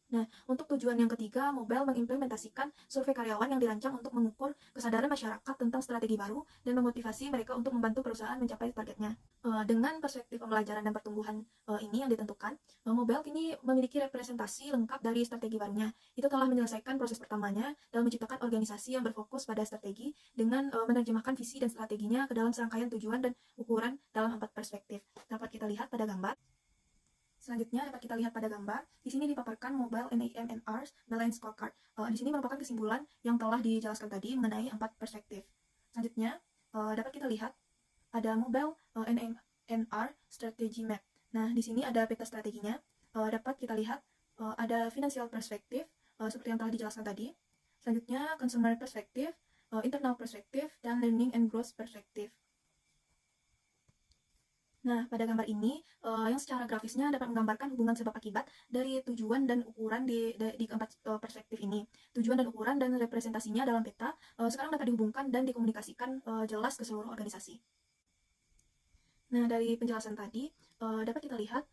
Nah, untuk tujuan yang ketiga, Mobile mengimplementasikan survei karyawan yang dirancang untuk mengukur kesadaran masyarakat tentang strategi baru dan memotivasi mereka untuk membantu perusahaan mencapai targetnya. Dengan perspektif pembelajaran dan pertumbuhan ini yang ditentukan, Mobile kini memiliki representasi lengkap dari strategi barunya. Itu telah menyelesaikan proses pertamanya dalam menciptakan organisasi yang berfokus pada strategi dengan menerjemahkan visi dan strateginya ke dalam serangkaian tujuan dan ukuran dalam 4 perspektif. Dapat kita lihat pada gambar. Selanjutnya dapat kita lihat pada gambar. Di sini dipaparkan Mobile NAM&R's Balance Scorecard. Di sini merupakan kesimpulan yang telah dijelaskan tadi mengenai 4 perspektif. Selanjutnya dapat kita lihat ada Mobile NAM&R Strategy Map. Nah, di sini ada peta strateginya. Dapat kita lihat ada financial perspektif seperti yang telah dijelaskan tadi. Selanjutnya consumer perspektif, internal perspektif, dan learning and growth perspektif. Nah, pada gambar ini, yang secara grafisnya dapat menggambarkan hubungan sebab akibat dari tujuan dan ukuran di keempat perspektif ini. Tujuan dan ukuran dan representasinya dalam peta sekarang dapat dihubungkan dan dikomunikasikan jelas ke seluruh organisasi. Nah, dari penjelasan tadi, dapat kita lihat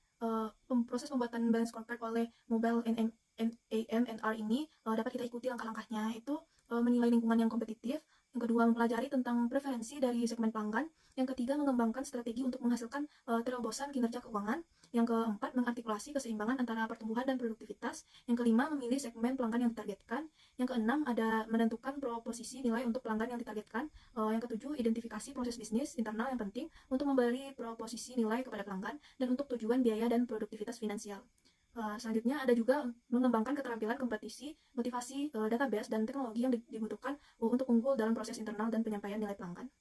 proses pembuatan balance scorecard oleh Mobile NAM&R ini dapat kita ikuti langkah-langkahnya, itu menilai lingkungan yang kompetitif, yang kedua kedua, mempelajari tentang preferensi dari segmen pelanggan. Yang ketiga, mengembangkan strategi untuk menghasilkan terobosan kinerja keuangan. Yang keempat, mengartikulasi keseimbangan antara pertumbuhan dan produktivitas. Yang kelima, memilih segmen pelanggan yang ditargetkan. Yang keenam, ada menentukan proposisi nilai untuk pelanggan yang ditargetkan. Yang ketujuh, identifikasi proses bisnis internal yang penting untuk memberi proposisi nilai kepada pelanggan dan untuk tujuan biaya dan produktivitas finansial. Selanjutnya ada juga mengembangkan keterampilan kompetisi, motivasi, database, dan teknologi yang dibutuhkan untuk unggul dalam proses internal dan penyampaian nilai pelanggan.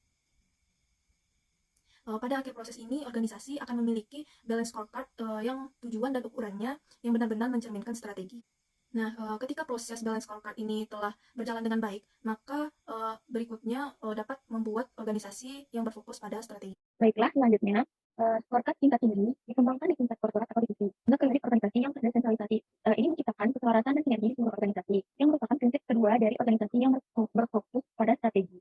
Pada akhir proses ini, organisasi akan memiliki balance scorecard yang tujuan dan ukurannya yang benar-benar mencerminkan strategi. Nah, ketika proses balance scorecard ini telah berjalan dengan baik, maka berikutnya dapat membuat organisasi yang berfokus pada strategi. Baiklah, selanjutnya, scorecard tingkat tinggi dikembangkan di tingkat korporat atau divisi. Untuk unit organisasi yang terdesentralisasi, ini menciptakan keselarasan dan sinergi di seluruh organisasi, yang merupakan prinsip kedua dari organisasi yang berfokus pada strategi.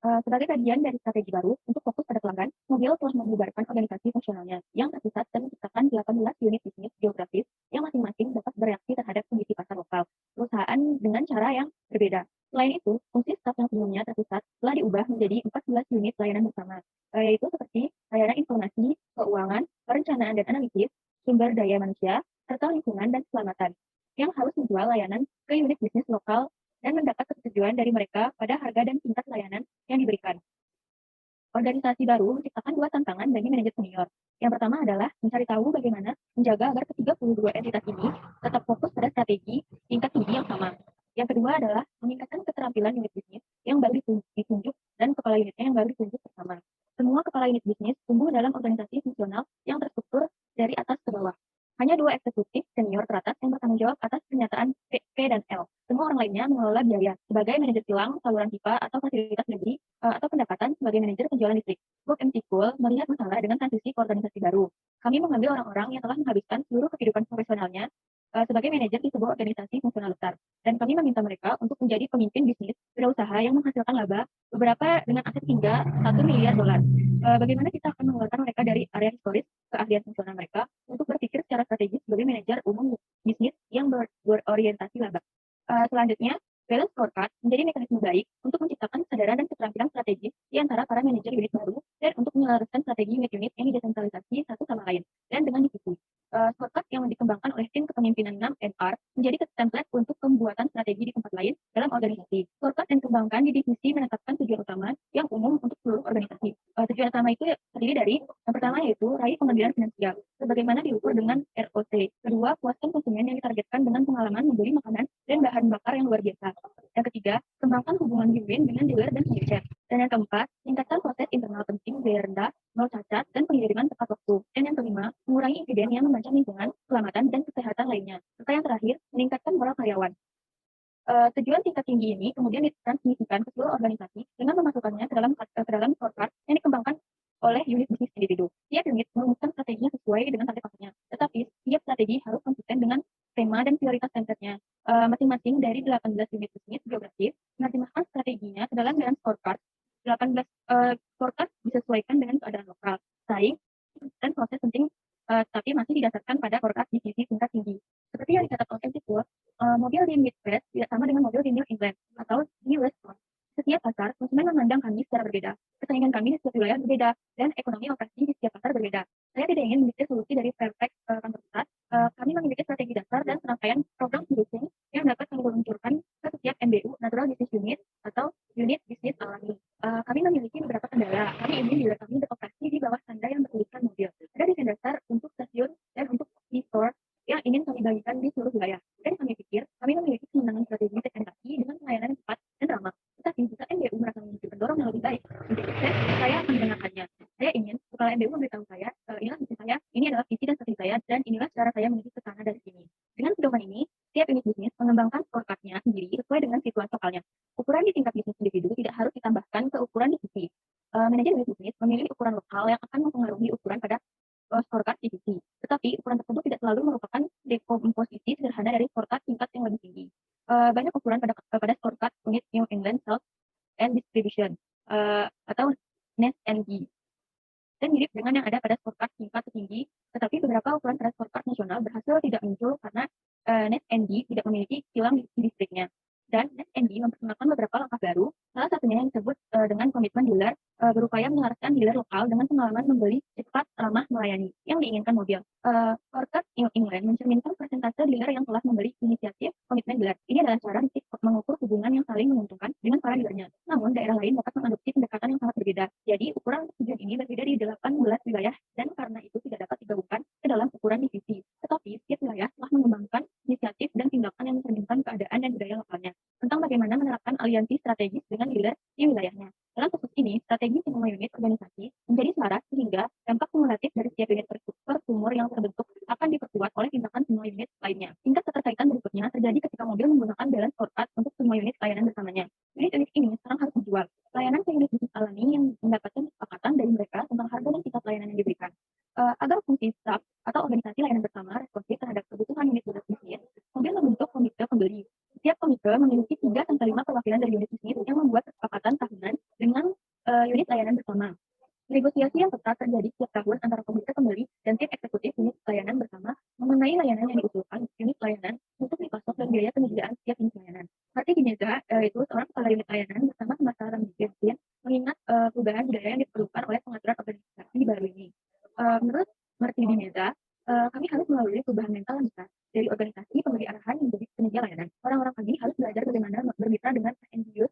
Sebagai bagian dari strategi baru untuk fokus pada pelanggan, Mobil telah membubarkan organisasi fungsionalnya yang terpusat dan menciptakan 18 unit bisnis geografis yang masing-masing dapat bereaksi terhadap kondisi pasar lokal perusahaan dengan cara yang berbeda. Selain itu, fungsi staf yang sebelumnya terpusat telah diubah menjadi 14 unit layanan bersama, yaitu seperti layanan informasi, keuangan, perencanaan dan analisis, sumber daya manusia, serta lingkungan dan keselamatan, yang harus menjual layanan ke unit bisnis lokal dan mendapat persetujuan dari mereka pada harga dan tingkat layanan yang diberikan. Organisasi baru menciptakan dua tantangan bagi manajer senior. Yang pertama adalah mencari tahu bagaimana menjaga agar ke-32 entitas ini tetap fokus pada strategi tingkat tinggi yang sama. Yang kedua adalah meningkatkan keterampilan unit bisnis yang baru ditunjuk dan kepala unitnya yang baru ditunjuk bersama. Semua kepala unit bisnis tumbuh dalam organisasi fungsional yang terstruktur dari atas ke bawah. Hanya dua eksekutif senior teratas yang bertanggung jawab atas pernyataan P dan L. Semua orang lainnya mengelola biaya sebagai manajer kilang, saluran pipa, atau fasilitas negeri, atau pendapatan sebagai manajer penjualan listrik. Bob MC Cool melihat masalah dengan transisi ke organisasi baru. Kami mengambil orang-orang yang telah menghabiskan seluruh kehidupan profesionalnya sebagai manajer di sebuah organisasi fungsional besar. Dan kami meminta mereka untuk menjadi pemimpin bisnis wirausaha yang menghasilkan laba beberapa dengan aset hingga $1 miliar. Bagaimana kita akan mengeluarkan mereka dari area historis keahlian fungsional mereka untuk berpikir secara strategis sebagai manajer umum bisnis yang berorientasi laba. Selanjutnya, balance scorecard menjadi mekanisme baik untuk menciptakan kesadaran dan keterampilan strategis di antara para manajer unit baru dan untuk menyelaraskan strategi unit-unit yang didesentralisasi satu sama lain dan dengan divisi. Scorecard yang dikembangkan oleh tim kepemimpinan 6NR menjadi template untuk pembuatan strategi di tempat lain dalam organisasi. Scorecard yang dikembangkan di divisi menetapkan tujuan utama yang umum untuk seluruh organisasi. Tujuan utama itu terdiri dari yang pertama yaitu raih pengambilan finansial, sebagaimana diukur dengan ROC. Kedua, puaskan konsumen yang ditargetkan dengan pengalaman membeli makanan dan bahan bakar yang luar biasa. Yang ketiga, kembangkan hubungan win-win dengan dealer dan pengecer. Dan yang keempat, tingkatkan proses internal penting, biaya rendah, nol cacat, dan pengiriman tepat waktu. Dan yang kelima, mengurangi insiden yang mengancam lingkungan, keselamatan, dan kesehatan lainnya. Serta yang terakhir, meningkatkan moral karyawan. Tujuan tingkat tinggi ini kemudian ditransmisikan ke seluruh organisasi dengan memasukkannya ke dalam scorecard yang dikembangkan oleh unit bisnis individu. Tiap unit merumuskan strateginya sesuai dengan target pasarnya, tetapi tiap strategi harus konsisten dengan tema dan prioritas template-nya. Masing-masing dari 18 unit bisnis geografis menerjemahkan strateginya ke dalam scorecard. 18 scorecard disesuaikan dengan keadaan lokal, saing, dan proses penting, tapi masih didasarkan pada scorecard divisi tingkat tinggi. Seperti yang dicatat oleh MCQ, mobil di Midwest tidak sama dengan mobil di New England atau di West Coast. Setiap pasar, konsumen memandang kami secara berbeda. Persaingan kami di setiap wilayah berbeda, dan ekonomi operasi di setiap pasar berbeda. Saya tidak ingin memiliki solusi dari perfect kantor pusat. Kami memiliki strategi dasar dan serangkaian program pendukung yang dapat kami luncurkan ke setiap MBU, Natural Business Unit, atau unit bisnis alami. Kami memiliki beberapa kendala. Kami ingin dealer kami beroperasi di bawah standar yang bertuliskan mobil. Ada desain dasar untuk stasiun dan untuk e-store yang ingin kami bagikan di seluruh wilayah. Dan kami pikir kami memiliki kemenangan strategi segmentasi dengan pelayanan yang cepat dan ramah. Tetapi jika MBU merasa memiliki pendorong yang lebih baik untuk sukses, saya akan mendengarkannya. Saya ingin kepala MBU memberitahu saya, inilah visi saya, ini adalah visi dan strategi saya, dan inilah cara saya menuju ke sana dari sini. Dengan pedoman ini, setiap unit bisnis mengembangkan scorecard-nya sendiri sesuai dengan situasi lokalnya. Ukuran di tingkat bisnis individu tidak harus ditambahkan ke ukuran divisi. Manajer unit bisnis memilih ukuran lokal yang akan mempengaruhi ukuran pada scorecard divisi. Tetapi ukuran tersebut tidak selalu merupakan dekomposisi sederhana dari scorecard tingkat yang lebih tinggi. Banyak ukuran pada scorecard unit New England Sales and Distribution atau NESND, dan mirip dengan yang ada pada scorecard tingkat tertinggi, tetapi beberapa ukuran pada scorecard nasional berhasil tidak muncul karena NESND tidak memiliki kilang di distriknya. Dan NESND memperkenalkan beberapa langkah baru, salah satunya yang disebut dengan komitmen dealer berupaya menyelaraskan dealer lokal dengan pengalaman membeli cepat, ramah, melayani yang diinginkan mobil. Scorecard England mencerminkan persentase dealer yang telah membeli inisiatif komitmen dealer. Ini adalah cara Distrik mengukur hubungan yang saling menguntungkan dengan para dealernya. Namun, daerah lain dapat mengadopsi pendekatan yang sangat berbeda. Jadi, ukuran tujuan ini berbeda di 18 wilayah dan karena itu tidak dapat digabungkan ke dalam ukuran divisi. Tetapi, setiap wilayah telah mengembangkan inisiatif dan tindakan yang mencerminkan keadaan dan budaya lokalnya tentang bagaimana menerapkan aliansi strategis dengan dealer di wilayahnya. Dalam kasus ini, strategi semua unit organisasi menjadi selaras sehingga dampak kumulatif dari setiap unit persumur yang terbentuk akan diperkuat oleh tindakan semua unit lainnya. Tingkat keterkaitan berikutnya terjadi ketika mobil menggunakan balance scorecard untuk semua unit layanan bersamanya. Unit-unit ini sekarang harus dijual. Layanan ke unit bisnis alami yang mendapatkan kesepakatan dari mereka tentang harga dan tingkat layanan yang diberikan. Agar fungsi staff atau organisasi layanan bersama responsif terhadap kebutuhan unit bisnis, mobil membentuk komite pembeli. Setiap komite memiliki 3-5 perwakilan dari unit bisnis yang membuat kesepakatan tahunan dengan unit layanan bersama. Negosiasi yang ketat terjadi setiap tahun antara komite pembeli dan tim eksekutif unit layanan bersama mengenai layanan yang diusulkan unit layanan untuk dipasok dan biaya penyediaan setiap unit layanan. Marty Gineza, yaitu seorang kepala unit layanan bersama pemasaran bisnis, mengingat perubahan budaya yang diperlukan oleh pengaturan organisasi baru ini. Menurut Marty Gineza, kami harus melalui perubahan mental yang besar dari organisasi pemberi arahan menjadi penyedia layanan. Orang-orang kami harus belajar bagaimana bermitra dengan NGO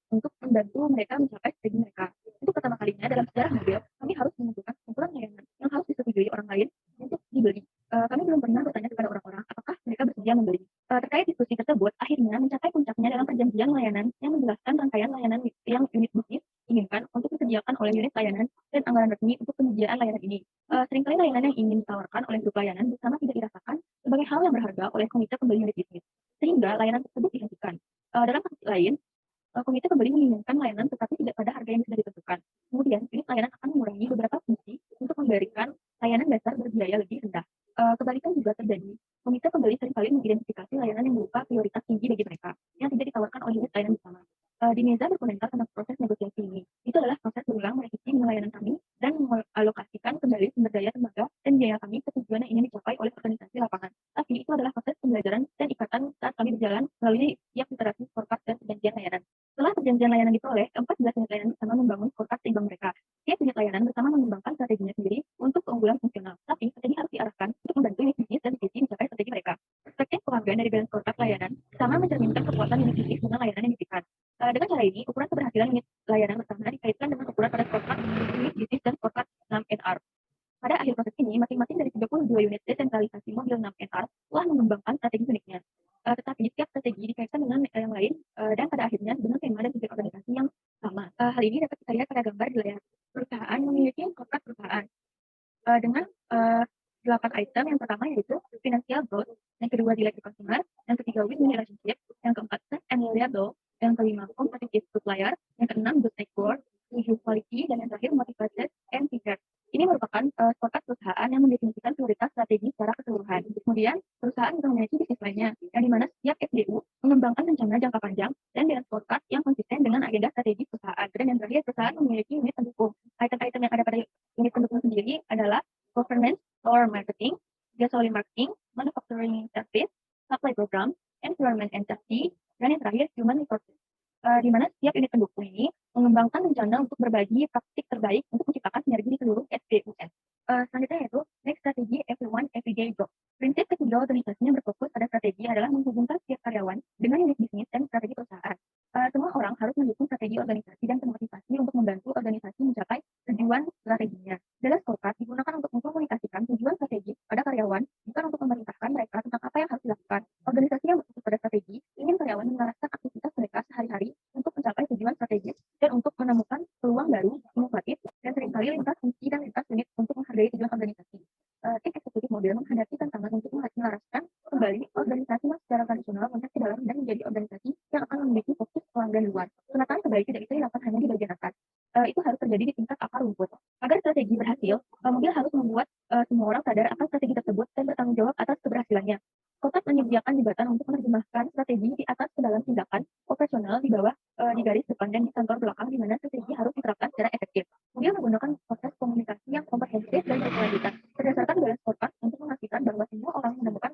untuk membantu mereka mencapai strategi mereka. Untuk pertama kalinya dalam sejarah mobil, kami harus menentukan kumpulan layanan yang harus disetujui orang lain untuk dibeli. Kami belum pernah bertanya kepada orang-orang apakah mereka bersedia membeli. Terkait diskusi tersebut, akhirnya mencapai puncaknya dalam perjanjian layanan yang menjelaskan rangkaian layanan yang unit bisnis inginkan untuk disediakan oleh unit layanan dan anggaran resmi untuk penyediaan layanan ini. Seringkali layanan yang ingin ditawarkan oleh grup layanan bersama tidak dirasakan sebagai hal yang berharga oleh komite pembeli unit bisnis, sehingga layanan tersebut dihentikan. Dalam kasus lain, komite pembeli menginginkan layanan tetapi tidak pada harga yang sudah ditentukan. Kemudian, unit layanan akan mengurangi beberapa fungsi untuk memberikan layanan dasar berbiaya lebih rendah. Kebalikan juga terjadi. Komite pembeli seringkali mengidentifikasi layanan yang berupa prioritas tinggi bagi mereka, yang tidak ditawarkan oleh unit layanan bersama. Dineza berkomentar tentang proses negosiasi ini. Itu adalah proses berulang merevisi layanan kami dan mengalokasikan kembali sumber daya tenaga dan biaya kami ke tujuan yang ingin dicapai oleh organisasi lapangan. Tapi itu adalah proses pembelajaran dan ikatan saat kami berjalan melalui tiap iterasi scorecard dan perjanjian layanan. Setelah perjanjian layanan diperoleh, 14 unit layanan bersama membangun scorecard seimbang mereka. Tiap unit layanan bersama mengembangkan strateginya sendiri untuk keunggulan fungsional. Tapi strategi harus diarahkan untuk membantu unit bisnis dan divisi mencapai strategi mereka. Perspektif penghargaan dari balance scorecard layanan sama mencerminkan kekuatan unit bisnis dengan layanan yang diberikan. Dengan cara ini, ukuran keberhasilan unit layanan bersama dikaitkan dengan ukuran pada scorecard unit bisnis dan scorecard 6NR. Pada akhir proses ini, masing-masing dari 32 unit desentralisasi mobil 6NR telah mengembangkan strategi uniknya. Tetapi setiap strategi dikaitkan dengan yang lain dan pada akhirnya dengan tema dan tujuan organisasi yang sama. Hal ini dapat kita lihat pada gambar di layar. Perusahaan memiliki scorecard perusahaan dengan 8 item. Yang pertama yaitu financial growth, yang kedua delight to consumer, yang ketiga win-win relationship, yang keempat safe and reliable, yang kelima competitive supplier, yang keenam good network, 7 quality, dan yang terakhir motivated and featured. Ini merupakan scorecard perusahaan yang mendefinisikan prioritas strategi secara keseluruhan. Kemudian, perusahaan juga memiliki bisnis lainnya, yang dimana setiap SBU mengembangkan rencana jangka panjang dan dengan scorecard yang konsisten dengan agenda strategi perusahaan. Dan yang terakhir, perusahaan memiliki unit pendukung. Item-item yang ada pada unit pendukung sendiri adalah governance or marketing, gasoline marketing, manufacturing service, supply program, environment and safety, dan yang terakhir human resources. Di mana setiap unit pendukung ini mengembangkan rencana untuk berbagi praktik terbaik untuk menciptakan sinergi di seluruh SBUS. Selanjutnya yaitu next strategi everyone everyday job. Prinsip ketiga organisasinya berfokus pada strategi adalah menghubungkan setiap karyawan dengan unit bisnis dan strategi perusahaan. Semua orang harus mendukung strategi organisasi dan termotivasi untuk membantu organisasi mencapai tujuan strateginya. Dalam scorecard digunakan untuk mengkomunikasikan tujuan strategi pada karyawan, bukan untuk memerintahkan mereka tentang apa yang harus dilakukan. Organisasi yang berfokus pada strategi ingin karyawan mengarahkan aktivitas mereka sehari-hari untuk mencapai tujuan strategis dan untuk menemukan peluang baru, inovatif, dan seringkali lintas fungsi dan lintas unit untuk menghargai tujuan organisasi. Tim eksekutif mobil menghadapi tantangan untuk menyelaraskan kembali organisasi yang secara tradisional kontak ke dalam dan menjadi organisasi yang akan memiliki fokus pelanggan luar. Penataan kembali tidak bisa dilakukan hanya di bagian atas. Itu harus terjadi di tingkat akar rumput. Agar strategi berhasil, mobil harus membuat semua orang sadar akan strategi tersebut dan bertanggung jawab atas keberhasilannya. Kotak menyediakan jembatan untuk menerjemahkan strategi di atas ke dalam tindakan operasional di bawah di garis depan dan di kantor belakang di mana strategi harus diterapkan secara efektif. Mobil menggunakan proses komunikasi yang komprehensif dan berkelanjutan berdasarkan balance scorecard untuk memastikan bahwa semua orang menemukan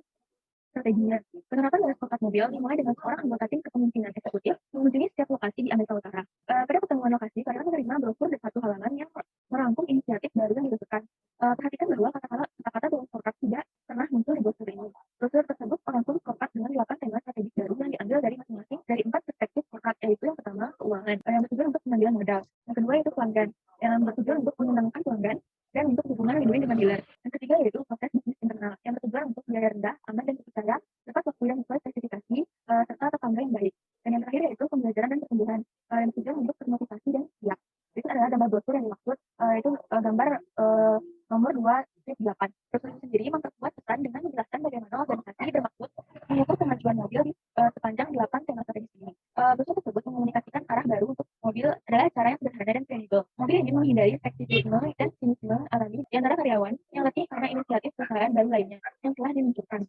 strateginya. Penerapan balance scorecard mobil dimulai dengan seorang anggota tim kepemimpinan eksekutif mengunjungi setiap lokasi di Amerika Utara. Pada pertemuan lokasi, karyawan menerima brosur dan satu halaman yang merangkum inisiatif baru yang dilakukan. Perhatikan bahwa kata-kata balance scorecard tidak pernah muncul di brosur ini. Brosur tersebut merangkum scorecard dengan 8 tema strategis baru yang diambil dari masing-masing dari 4 perspektif scorecard, yaitu yang pertama keuangan, yang bertujuan untuk pengambilan modal, yang kedua yaitu pelanggan, yang bertujuan untuk menyenangkan pelanggan dan untuk hubungan win-win dengan dealer. Yang ketiga yaitu proses bisnis internal, yang bertujuan untuk biaya rendah, aman dan dipercaya, tepat waktu yang sesuai spesifikasi, serta tetangga yang baik. Dan yang terakhir yaitu pembelajaran dan pertumbuhan, yang bertujuan untuk termotivasi dan siap. Itu adalah gambar brosur yang dimaksud, yaitu gambar nomor 2/8. Brosur itu sendiri memperkuat pesan dengan menjelaskan bagaimana organisasi bermaksud mengukur kemajuan mobil di sepanjang 8 tema strategis ini. Brosur tersebut mengomunikasikan arah baru untuk mobil adalah cara yang sederhana dan kredibel. Mobil ini menghindari seksisme dan sinisme alami di antara karyawan yang letih karena inisiatif perusahaan baru lainnya yang telah diluncurkan.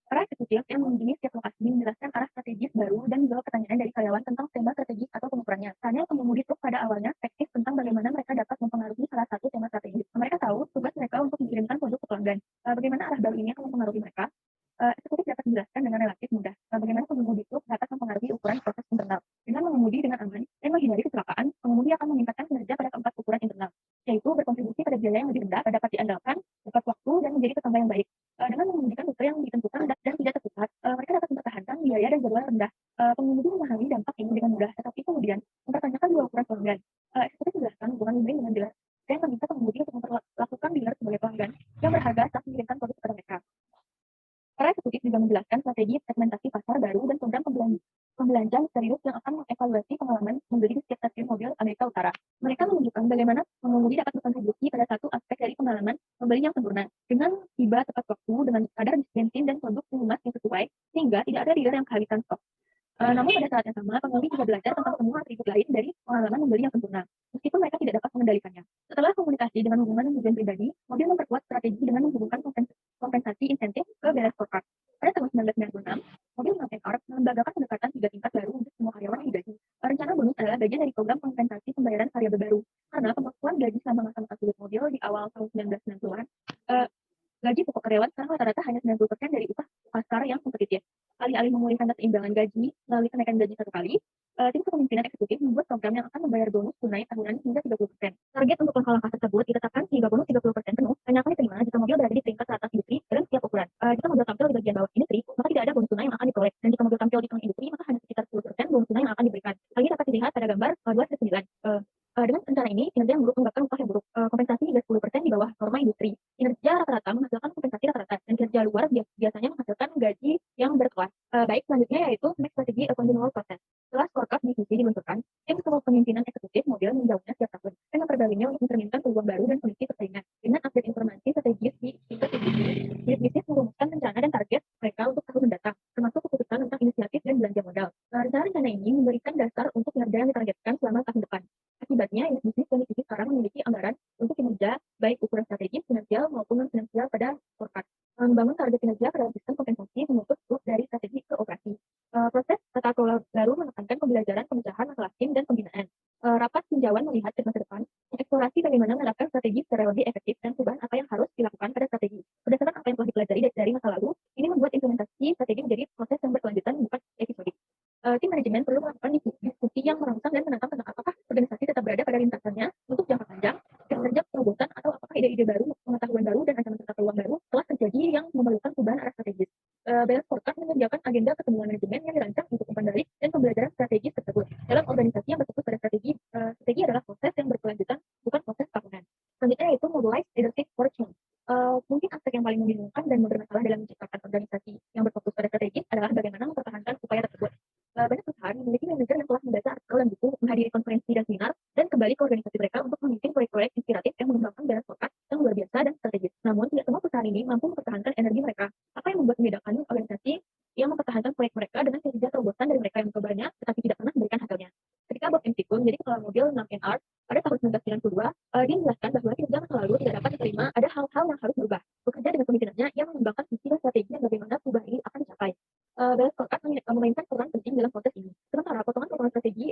Para eksekutif yang mengunjungi setiap lokasi menjelaskan arah strategis baru dan menjawab pertanyaan dari karyawan tentang tema strategis atau pengukurannya. Tanya pengemudi truk pada awalnya perspektif tentang bagaimana mereka dapat mempengaruhi salah satu tema strategis. Mereka tahu tugas mereka untuk mengirimkan produk ke pelanggan. Bagaimana arah baru ini akan mempengaruhi mereka? Eksekutif dapat menjelaskan dengan relatif mudah bagaimana pengemudi truk dapat mempengaruhi ukuran proses internal. Dengan mengemudi dengan aman dan menghindari kecelakaan, pengemudi akan meningkatkan kinerja pada keempat ukuran internal, yaitu berkontribusi pada biaya yang lebih rendah, dapat diandalkan, tepat waktu, dan menjadi tetangga yang baik. Dengan mengemudikan rute yang ditentukan dan tidak terpusat, mereka dapat mempertahankan biaya dan jadwal rendah. Pengemudi memahami dampak ini dengan mudah, tetapi kemudian mempertanyakan dua ukuran pelanggan. Eksekutif menjelaskan hubungan win-win dengan dealer dan meminta pengemudi untuk memperlakukan dealer sebagai pelanggan yang berharga saat mengirimkan produk kepada mereka. Para eksekutif juga menjelaskan strategi segmentasi pasar baru dan program pembelanja serius yang akan mengevaluasi pengalaman membeli di setiap stasiun mobil Amerika Utara. Mereka menunjukkan bagaimana pengemudi dapat berkontribusi pada satu aspek dari pengalaman membeli yang sempurna, dengan tiba tepat waktu, dengan kadar bensin dan produk pelumas yang sesuai, sehingga tidak ada dealer yang kehabisan stok. Namun pada saat yang sama, pengemudi juga belajar tentang semua atribut lain dari pengalaman membeli yang sempurna, meskipun mereka tidak dapat mengendalikannya. Setelah komunikasi dengan hubungan dan tujuan pribadi, mobil memperkuat strategi dengan menghubungkan kompensasi insentif ke balance scorecard. Pada tahun 1996, mobil 6NR melembagakan pendekatan 3 tingkat baru untuk semua karyawan yang digaji. Rencana bonus adalah bagian dari program kompensasi pembayaran variabel baru, karena pembekuan gaji selama masa sulit mobil di awal tahun 1990-an, gaji pokok karyawan sekarang rata-rata hanya 90% dari upah pasar yang kompetitif. Alih-alih memulihkan keseimbangan gaji melalui kenaikan gaji satu kali, tim kepemimpinan eksekutif membuat program yang akan membayar bonus tunai tahunan hingga 30%. Target untuk langkah-langkah tersebut ditetapkan hingga bonus 30% penuh hanya akan diterima jika mobil berada di peringkat teratas industri dalam setiap ukuran. Jika mobil tampil di bagian bawah industri, maka tidak ada bonus tunai yang akan diperoleh. Dan jika mobil tampil di tengah industri, maka hanya sekitar 10% bonus tunai yang akan diberikan. Hal ini dapat dilihat pada gambar 2/9. Dengan rencana ini, kinerja yang buruk menyebabkan upah yang buruk. Kompensasi hingga 10% di bawah norma industri. Kinerja rata-rata menghasilkan kompensasi rata-rata, dan kinerja luar biasanya menghasilkan gaji yang berkelas. Baik, selanjutnya yaitu make strategi a continual process. Setelah scorecard divisi diluncurkan, tim kepemimpinan eksekutif mobil menjauhnya setiap tahun dengan memperbaikinya untuk mencerminkan peluang baru dan kondisi persaingan. Dengan update informasi strategis di tingkat divisi, unit bisnis merumuskan rencana dan target mereka untuk tahun mendatang, termasuk keputusan tentang inisiatif dan belanja modal. Rencana-rencana ini memberikan dasar untuk kinerja yang ditargetkan selama tahun depan. Akibatnya, unit bisnis dan divisi sekarang memiliki anggaran untuk kinerja baik ukuran strategis, finansial maupun non-finansial pada scorecard. Membangun target kinerja pada sistem kompensasi menuntut terus dari strategi ke operasi. Proses tata kelola baru menekankan pembelajaran pemecahan masalah tim dan pembinaan. Rapat tinjauan melihat ke masa depan, mengeksplorasi bagaimana menerapkan strategi secara lebih efektif dan perubahan apa yang harus dilakukan pada strategi. Berdasarkan apa yang telah dipelajari dari masa lalu, ini membuat implementasi strategi menjadi proses yang berkelanjutan bukan episodik. Tim manajemen perlu melakukan diskusi yang merangsang dan menantang tentang apakah organisasi tetap berada pada lintasannya untuk jangka panjang, kinerja terobosan, atau apakah ide-ide baru, pengetahuan baru, dan ancaman serta peluang baru telah terjadi yang memerlukan perubahan arah strategis. Balance scorecard menyediakan agenda pertemuan manajemen yang dirancang untuk umpan balik dan pembelajaran strategis tersebut. Dalam organisasi yang berfokus pada strategi, strategi adalah proses yang berkelanjutan, bukan proses tahunan. Selanjutnya yaitu mobilize leadership for change. Mungkin aspek yang paling membingungkan dan bermasalah dalam menciptakan organisasi yang berfokus pada strategis adalah bagaimana mempertahankan upaya tersebut. Banyak perusahaan memiliki manajer yang telah membaca artikel dan buku, menghadiri konferensi dan seminar, dan kembali ke organisasi mereka untuk memimpin proyek-proyek inspiratif yang mengembangkan balance scorecard yang luar biasa dan strategis. Namun, tidak semua perusahaan ini mampu mempertahankan energi mereka. Apa yang membuat membedakan organisasi yang mempertahankan proyek mereka dengan kinerja terobosan dari mereka yang mencobanya, tetapi tidak pernah memberikan hasilnya? Ketika Bob McCullough menjadi kepala mobil 6NR pada tahun 1992, dia menjelaskan bahwa kinerja masa lalu tidak dapat diterima, ada hal-hal yang harus berubah. Bekerja dengan pemimpinannya yang mengembangkan visi dan strategi dan bagaimana perubahan ini akan dicapai. Balance scorecard memainkan peran penting dalam proses ini. Sementara potongan-potongan strategi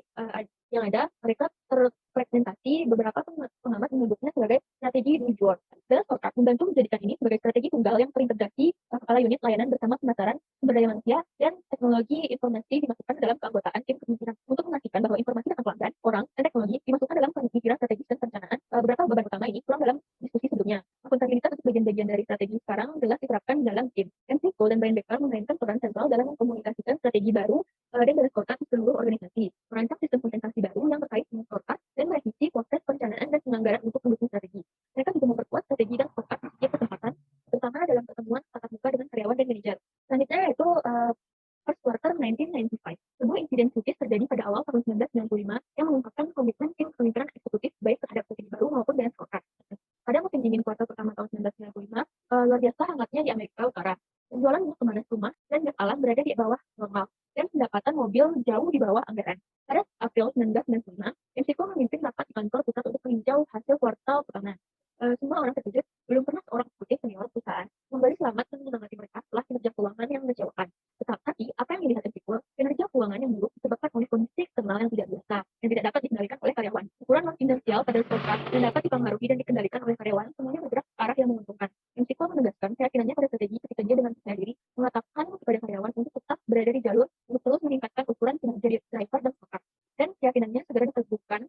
yang ada, mereka terfragmentasi. Beberapa pengamat menyebutnya sebagai strategi bridgework. Balance scorecard membantu menjadikan ini sebagai strategi tunggal yang terintegrasi kepala unit layanan bersama pemasaran sumber daya manusia, dan teknologi informasi dimasukkan dalam keanggotaan tim kepemimpinan. Untuk memastikan bahwa informasi tentang pelanggan, orang, dan teknologi dimasukkan dalam pemikiran strategis dan perencanaan, beberapa beban utama ini kurang dalam diskusi sebelumnya. Akuntabilitas untuk bagian-bagian dari strategi sekarang jelas diterapkan dalam tim. MCO dan Brian Becker memainkan peran sentral dalam mengkomunikasikan strategi baru dan balance scorecard di seluruh organisasi, merancang sistem kompensasi baru yang terkait dengan scorecard, dan merevisi proses perencanaan dan penganggaran untuk mendukung strategi. Mereka juga memperkuat strategi dan scorecard di setiap kesempatan, terutama dalam pertemuan tatap muka dengan karyawan dan manajer. Selanjutnya yaitu first quarter 1995. Sebuah insiden kritis terjadi pada awal tahun 1995 yang mengungkapkan komitmen tim kepemimpinan eksekutif baik terhadap strategi baru maupun balance scorecard. Pada musim dingin kuartal pertama tahun 1995, luar biasa hangatnya di Amerika Utara. Penjualan minyak pemanas rumah dan gas alam berada di bawah normal, dan pendapatan mobil jauh di bawah anggaran. Pada April 1995, MCO memimpin rapat di kantor pusat untuk meninjau hasil kuartal pertama. Semua orang terkejut, belum pernah seorang eksekutif senior perusahaan memberi selamat dan menyemangati mereka setelah kinerja keuangan yang mengecewakan. Tetapi, apa yang dilihat MCO, kinerja keuangan yang buruk disebabkan oleh kondisi eksternal yang tidak biasa, yang tidak dapat dikendalikan oleh karyawan. Ukuran finansial pada scorecard yang dapat dipengaruhi dan dikendalikan oleh karyawan semuanya bergerak ke arah yang menguntungkan. MCO menegaskan keyakinannya pada strategi ketika dia dengan percaya diri mengatakan kepada karyawan untuk tetap berada di jalur untuk terus meningkatkan ukuran kinerja driver dan scorecard. Dan keyakinannya segera diterbukkan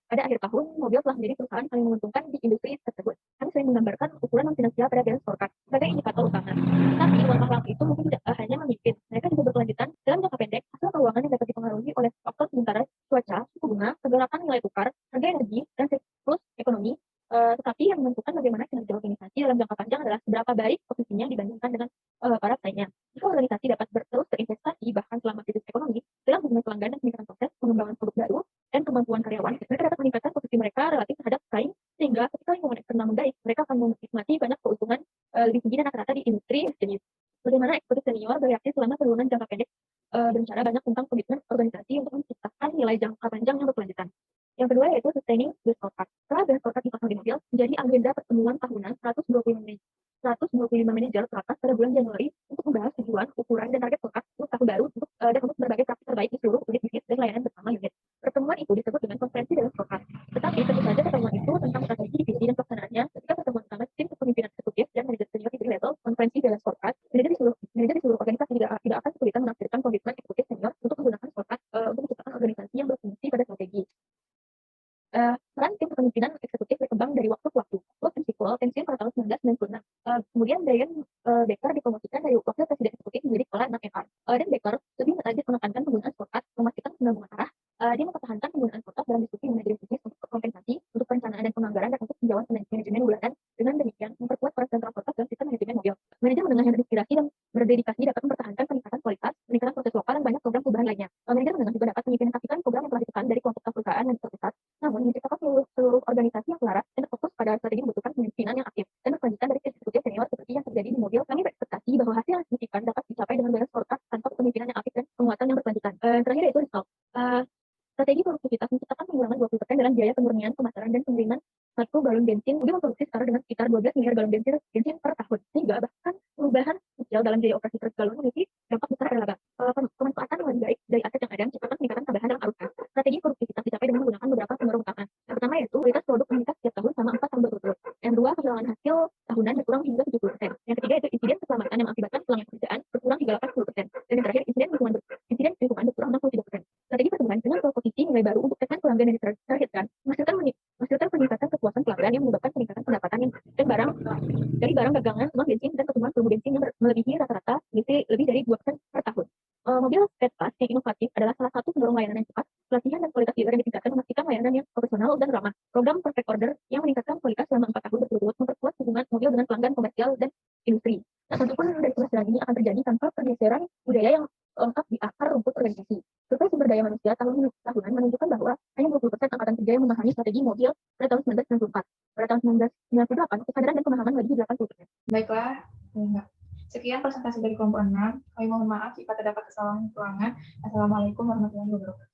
pada akhir tahun, mobil telah menjadi perusahaan paling menguntungkan di industri tersebut. Kami sering menggambarkan ukuran finansial pada balance scorecard sebagai indikator utama. Tapi langkah-langkah itu mungkin tidak hanya memimpin, mereka juga berkelanjutan. Dalam jangka pendek, hasil keuangan yang dapat dipengaruhi oleh faktor sementara cuaca, suku bunga, pergerakan nilai tukar, harga energi, dan siklus ekonomi. Tetapi yang menentukan bagaimana kinerja organisasi dalam jangka panjang adalah seberapa baik posisinya dibandingkan dengan para pesaingnya. Jika organisasi dapat terus berinvestasi bahkan selama krisis ekonomi dalam hubungan pelanggan dan peningkatan proses pengembangan produk baru dan kemampuan karyawan, mereka dapat meningkatkan posisi mereka relatif terhadap pesaing, sehingga ketika lingkungan eksternal membaik, mereka akan menikmati banyak keuntungan lebih tinggi dan rata-rata di industri jenis. Bagaimana eksekutif senior bereaksi selama penurunan jangka pendek berbicara banyak tentang komitmen organisasi untuk menciptakan nilai jangka panjang yang berkelanjutan. Yang kedua yaitu sustaining the scorecard. Setelah balance scorecard dipasang di mobil, menjadi agenda pertemuan tahunan 125 manajer teratas pada bulan Januari untuk membahas tujuan, ukuran, dan target scorecard untuk tahun baru dan untuk berbagai praktik terbaik di seluruh unit bisnis dan layanan bersama unit. Pertemuan itu disebut dengan konferensi balance scorecard. Tetapi tentu saja pertemuan itu tentang strategi divisi dan pelaksanaannya. Ketika pertemuan utama tim kepemimpinan eksekutif dan manajer senior di level konferensi balance scorecard, manajer di seluruh organisasi tidak akan kesulitan menafsirkan komitmen eksekutif senior untuk menggunakan scorecard untuk menciptakan organisasi yang berfungsi pada strategi. Peran tim kepemimpinan eksekutif berkembang dari waktu ke waktu. Bob McCall pensiun pada tahun 1996. Kemudian Brian Becker dipromosikan dari wakil presiden eksekutif menjadi kepala 6HR. Dan Becker lebih lanjut menekankan penggunaan scorecard, memastikan penggabungan arah. Dia mempertahankan penggunaan scorecard dalam diskusi manajemen bisnis untuk kompensasi, untuk perencanaan dan penganggaran, dan untuk tinjauan manajemen bulanan. Dengan demikian, memperkuat peran sentral scorecard dalam sistem manajemen mobil. Manajer menengah yang terinspirasi dan berdedikasi dapat mempertahankan peningkatan kualitas, peningkatan proses lokal, dan banyak program perubahan lainnya. Manajer menengah juga dapat mengimplementasikan program yang telah ditekan dari kelompok perusahaan dan terpusat. Namun, menciptakan seluruh organisasi yang selaras dan fokus pada strategi membutuhkan pemimpinan yang aktif dan berkelanjutan dari eksekutif senior seperti yang terjadi di mobil. Kami berekspektasi bahwa hasil yang signifikan dapat dicapai dengan balance scorecard tanpa kepemimpinan yang aktif dan penguatan yang berkelanjutan. Terakhir yaitu result. Strategi produktivitas menciptakan pengurangan 20% dalam biaya pemurnian, pemasaran, dan pengiriman 1 galon bensin. Mobil memproduksi setara dengan sekitar 12 miliar galon bensin per tahun. Sehingga bahkan perubahan kecil dalam biaya operasi per galon memiliki dampak besar pada laba. Pemanfaatan yang lebih baik dari aset yang ada menciptakan peningkatan tambahan dalam arus kas. Strategi produktivitas dicapai dengan menggunakan beberapa pendorong utama. Yang pertama yaitu kualitas produk meningkat setiap tahun selama 4 tahun berturut-turut. Yang kedua, kehilangan hasil tahunan berkurang hingga 70%. Yang ketiga itu insiden keselamatan yang mengakibatkan hilangnya pekerjaan berkurang hingga 80%. Dan yang terakhir, insiden lingkungan berkurang 63%. Strategi pertumbuhan dengan proposisi nilai baru untuk segmen pelanggan yang ditargetkan menghasilkan peningkatan kepuasan pelanggan yang menyebabkan peningkatan pendapatan dan dari barang dagangan uang bensin dan pertumbuhan volume bensin yang melebihi rata-rata lebih dari 2% per tahun. Mobil Fed Plus yang inovatif adalah salah satu pendorong layanan yang cepat, pelatihan dan kualitas dealer yang ditingkatkan memastikan layanan yang profesional dan ramah. Program Perfect Order yang meningkatkan kualitas selama 4 tahun berturut-turut memperkuat hubungan mobil dengan pelanggan komersial dan industri. Nah, tentu dari keberhasilan ini akan terjadi tanpa pergeseran budaya yang lengkap di akar rumput organisasi. Survei sumber daya manusia tahunan menunjukkan bahwa hanya 20% angkatan kerja yang memahami strategi mobil pada tahun 1994. Pada tahun 1998, kesadaran dan pemahaman lebih 80%. Baiklah, sekian presentasi dari kelompok 6. Kami mohon maaf jika terdapat kesalahan kekurangan. Assalamualaikum warahmatullahi wabarakatuh.